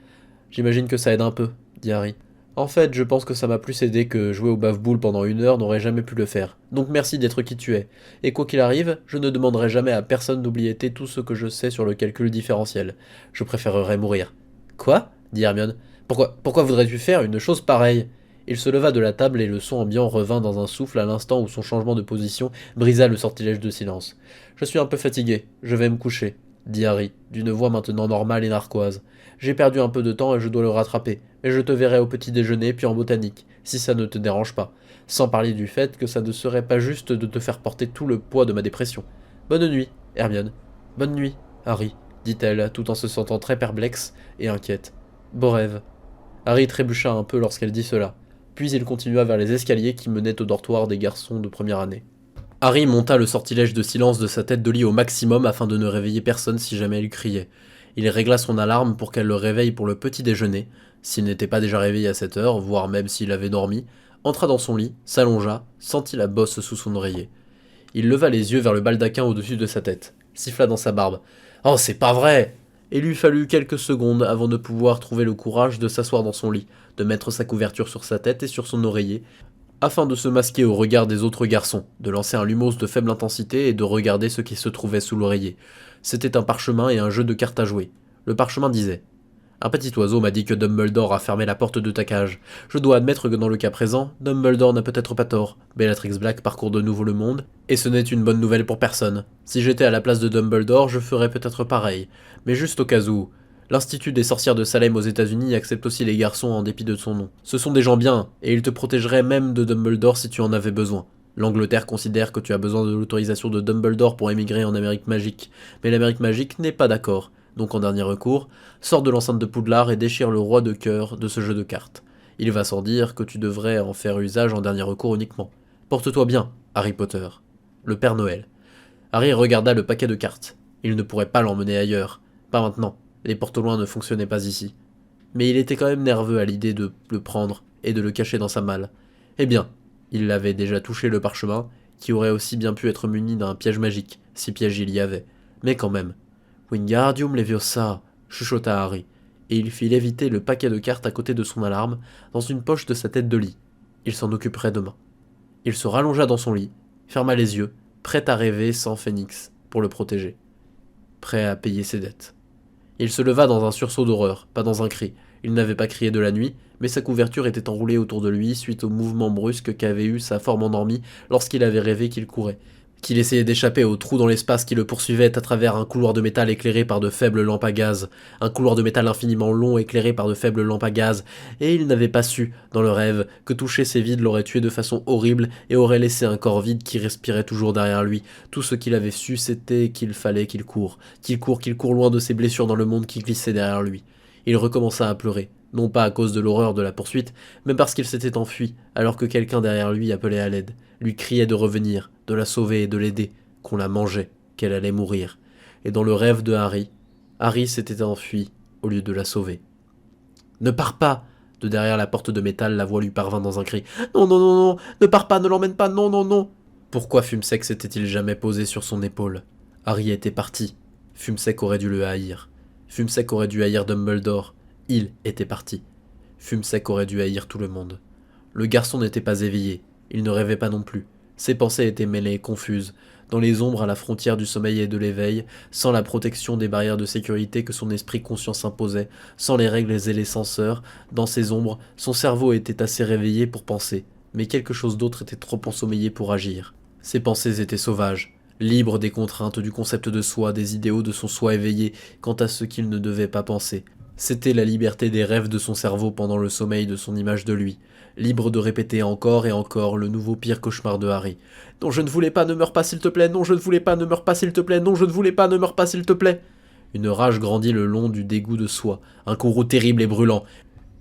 J'imagine que ça aide un peu, dit Harry. En fait, je pense que ça m'a plus aidé que jouer au bave-boule pendant 1 heure n'aurait jamais pu le faire. Donc merci d'être qui tu es. Et quoi qu'il arrive, je ne demanderai jamais à personne d'oublier tout ce que je sais sur le calcul différentiel. Je préférerais mourir. Quoi dit Hermione. Pourquoi voudrais-tu faire une chose pareille? Il se leva de la table et le son ambiant revint dans un souffle à l'instant où son changement de position brisa le sortilège de silence. Je suis un peu fatigué, je vais me coucher, dit Harry, d'une voix maintenant normale et narquoise. J'ai perdu un peu de temps et je dois le rattraper, mais je te verrai au petit déjeuner puis en botanique, si ça ne te dérange pas. Sans parler du fait que ça ne serait pas juste de te faire porter tout le poids de ma dépression. Bonne nuit, Hermione. Bonne nuit, Harry, dit-elle, tout en se sentant très perplexe et inquiète. Beau rêve. Harry trébucha un peu lorsqu'elle dit cela. Puis il continua vers les escaliers qui menaient au dortoir des garçons de première année. Harry monta le sortilège de silence de sa tête de lit au maximum afin de ne réveiller personne si jamais elle criait. Il régla son alarme pour qu'elle le réveille pour le petit déjeuner, s'il n'était pas déjà réveillé à cette heure, voire même s'il avait dormi, entra dans son lit, s'allongea, sentit la bosse sous son oreiller. Il leva les yeux vers le baldaquin au-dessus de sa tête, siffla dans sa barbe. « Oh, c'est pas vrai !» Il lui fallut quelques secondes avant de pouvoir trouver le courage de s'asseoir dans son lit, de mettre sa couverture sur sa tête et sur son oreiller, afin de se masquer au regard des autres garçons, de lancer un lumos de faible intensité et de regarder ce qui se trouvait sous l'oreiller. C'était un parchemin et un jeu de cartes à jouer. Le parchemin disait « Un petit oiseau m'a dit que Dumbledore a fermé la porte de ta cage. Je dois admettre que dans le cas présent, Dumbledore n'a peut-être pas tort. Bellatrix Black parcourt de nouveau le monde, et ce n'est une bonne nouvelle pour personne. Si j'étais à la place de Dumbledore, je ferais peut-être pareil. Mais juste au cas où... L'Institut des sorcières de Salem aux États-Unis accepte aussi les garçons en dépit de son nom. Ce sont des gens bien, et ils te protégeraient même de Dumbledore si tu en avais besoin. L'Angleterre considère que tu as besoin de l'autorisation de Dumbledore pour émigrer en Amérique magique, mais l'Amérique magique n'est pas d'accord. Donc en dernier recours, sors de l'enceinte de Poudlard et déchire le roi de cœur de ce jeu de cartes. Il va sans dire que tu devrais en faire usage en dernier recours uniquement. Porte-toi bien, Harry Potter. Le Père Noël. Harry regarda le paquet de cartes. Il ne pourrait pas l'emmener ailleurs. Pas maintenant. Les porte-loin ne fonctionnaient pas ici. Mais il était quand même nerveux à l'idée de le prendre et de le cacher dans sa malle. Eh bien, il avait déjà touché le parchemin, qui aurait aussi bien pu être muni d'un piège magique, si piège il y avait. Mais quand même. Wingardium Leviosa, chuchota Harry, et il fit léviter le paquet de cartes à côté de son alarme, dans une poche de sa tête de lit. Il s'en occuperait demain. Il se rallongea dans son lit, ferma les yeux, prêt à rêver sans Phénix, pour le protéger. Prêt à payer ses dettes. Il se leva dans un sursaut d'horreur, pas dans un cri. Il n'avait pas crié de la nuit, mais sa couverture était enroulée autour de lui suite au mouvement brusque qu'avait eu sa forme endormie lorsqu'il avait rêvé qu'il courait, qu'il essayait d'échapper au trou dans l'espace qui le poursuivait à travers un couloir de métal éclairé par de faibles lampes à gaz, un couloir de métal infiniment long éclairé par de faibles lampes à gaz, et il n'avait pas su, dans le rêve, que toucher ces vides l'aurait tué de façon horrible et aurait laissé un corps vide qui respirait toujours derrière lui. Tout ce qu'il avait su, c'était qu'il fallait qu'il court loin de ses blessures dans le monde qui glissait derrière lui. Il recommença à pleurer, non pas à cause de l'horreur de la poursuite, mais parce qu'il s'était enfui, alors que quelqu'un derrière lui appelait à l'aide, lui criait de revenir, de la sauver et de l'aider, qu'on la mangeait, qu'elle allait mourir. Et dans le rêve de Harry, Harry s'était enfui au lieu de la sauver. « Ne pars pas !» De derrière la porte de métal, la voix lui parvint dans un cri. « Non, non, non, non, ne pars pas, ne l'emmène pas, non, non, non !» Pourquoi Fumsec s'était-il jamais posé sur son épaule? Harry était parti. Fumsec aurait dû le haïr. Fumsec aurait dû haïr Dumbledore. Il était parti. Fumsec aurait dû haïr tout le monde. Le garçon n'était pas éveillé. Il ne rêvait pas non plus. Ses pensées étaient mêlées, confuses, dans les ombres à la frontière du sommeil et de l'éveil, sans la protection des barrières de sécurité que son esprit conscient s'imposait, sans les règles et les censeurs. Dans ces ombres, son cerveau était assez réveillé pour penser, mais quelque chose d'autre était trop ensommeillé pour agir. Ses pensées étaient sauvages, libres des contraintes du concept de soi, des idéaux de son soi éveillé quant à ce qu'il ne devait pas penser. C'était la liberté des rêves de son cerveau pendant le sommeil de son image de lui, libre de répéter encore et encore le nouveau pire cauchemar de Harry. « Non, je ne voulais pas, ne meurs pas s'il te plaît, non, je ne voulais pas, ne meurs pas s'il te plaît, non, je ne voulais pas, ne meurs pas s'il te plaît !» Une rage grandit le long du dégoût de soi, un courroux terrible et brûlant.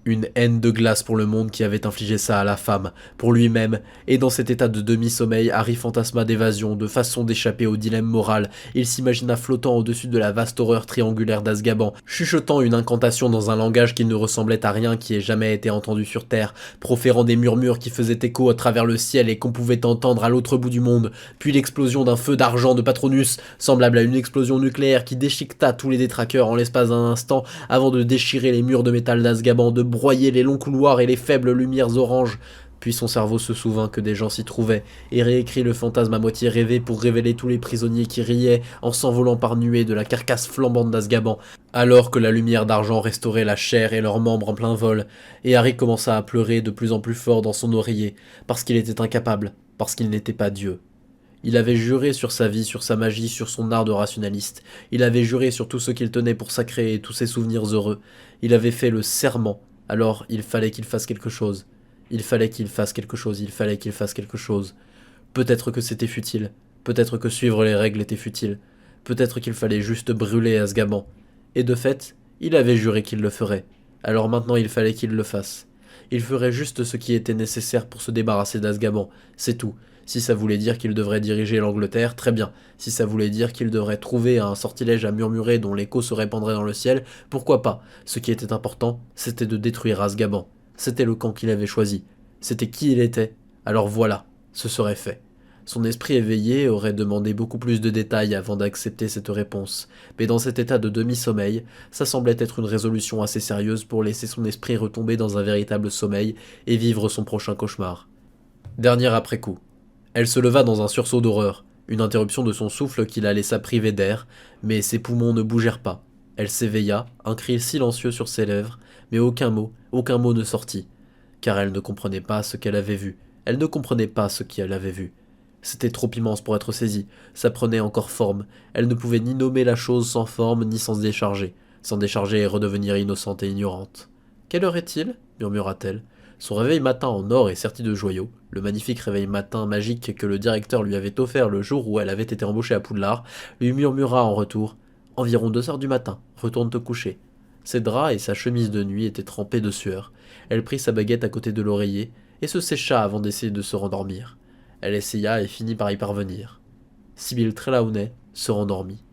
Une haine de glace pour le monde qui avait infligé ça à la femme, pour lui-même, et dans cet état de demi-sommeil, Harry fantasma d'évasion, de façon d'échapper au dilemme moral. Il s'imagina flottant au-dessus de la vaste horreur triangulaire d'Azkaban, chuchotant une incantation dans un langage qui ne ressemblait à rien qui ait jamais été entendu sur Terre, proférant des murmures qui faisaient écho à travers le ciel et qu'on pouvait entendre à l'autre bout du monde, puis l'explosion d'un feu d'argent de Patronus, semblable à une explosion nucléaire qui déchiqueta tous les détraqueurs en l'espace d'un instant, avant de déchirer les murs de métal d'Azkaban, de broyer les longs couloirs et les faibles lumières oranges. Puis son cerveau se souvint que des gens s'y trouvaient, et réécrit le fantasme à moitié rêvé pour révéler tous les prisonniers qui riaient en s'envolant par nuées de la carcasse flambante d'Azkaban, alors que la lumière d'argent restaurait la chair et leurs membres en plein vol, et Harry commença à pleurer de plus en plus fort dans son oreiller, parce qu'il était incapable, parce qu'il n'était pas Dieu. Il avait juré sur sa vie, sur sa magie, sur son art de rationaliste. Il avait juré sur tout ce qu'il tenait pour sacré et tous ses souvenirs heureux. Il avait fait le serment. Alors il fallait qu'il fasse quelque chose. Il fallait qu'il fasse quelque chose. Il fallait qu'il fasse quelque chose. Peut-être que c'était futile. Peut-être que suivre les règles était futile. Peut-être qu'il fallait juste brûler Azkaban. Et de fait, il avait juré qu'il le ferait. Alors maintenant il fallait qu'il le fasse. Il ferait juste ce qui était nécessaire pour se débarrasser d'Azkaban. C'est tout. Si ça voulait dire qu'il devrait diriger l'Angleterre, très bien. Si ça voulait dire qu'il devrait trouver un sortilège à murmurer dont l'écho se répandrait dans le ciel, pourquoi pas. Ce qui était important, c'était de détruire Azkaban. C'était le camp qu'il avait choisi. C'était qui il était. Alors voilà, ce serait fait. Son esprit éveillé aurait demandé beaucoup plus de détails avant d'accepter cette réponse, mais dans cet état de demi-sommeil, ça semblait être une résolution assez sérieuse pour laisser son esprit retomber dans un véritable sommeil et vivre son prochain cauchemar. Dernier après-coup. Elle se leva dans un sursaut d'horreur, une interruption de son souffle qui la laissa privée d'air, mais ses poumons ne bougèrent pas. Elle s'éveilla, un cri silencieux sur ses lèvres, mais aucun mot ne sortit, car elle ne comprenait pas ce qu'elle avait vu. Elle ne comprenait pas ce qu'elle avait vu. C'était trop immense pour être saisi, ça prenait encore forme. Elle ne pouvait ni nommer la chose sans forme, ni sans décharger et redevenir innocente et ignorante. Quelle heure est-il murmura-t-elle. Son réveil matin en or est serti de joyaux, le magnifique réveil matin magique que le directeur lui avait offert le jour où elle avait été embauchée à Poudlard, lui murmura en retour « Environ 2 heures du matin, retourne te coucher ». Ses draps et sa chemise de nuit étaient trempés de sueur. Elle prit sa baguette à côté de l'oreiller et se sécha avant d'essayer de se rendormir. Elle essaya et finit par y parvenir. Sibyl Trelawney se rendormit.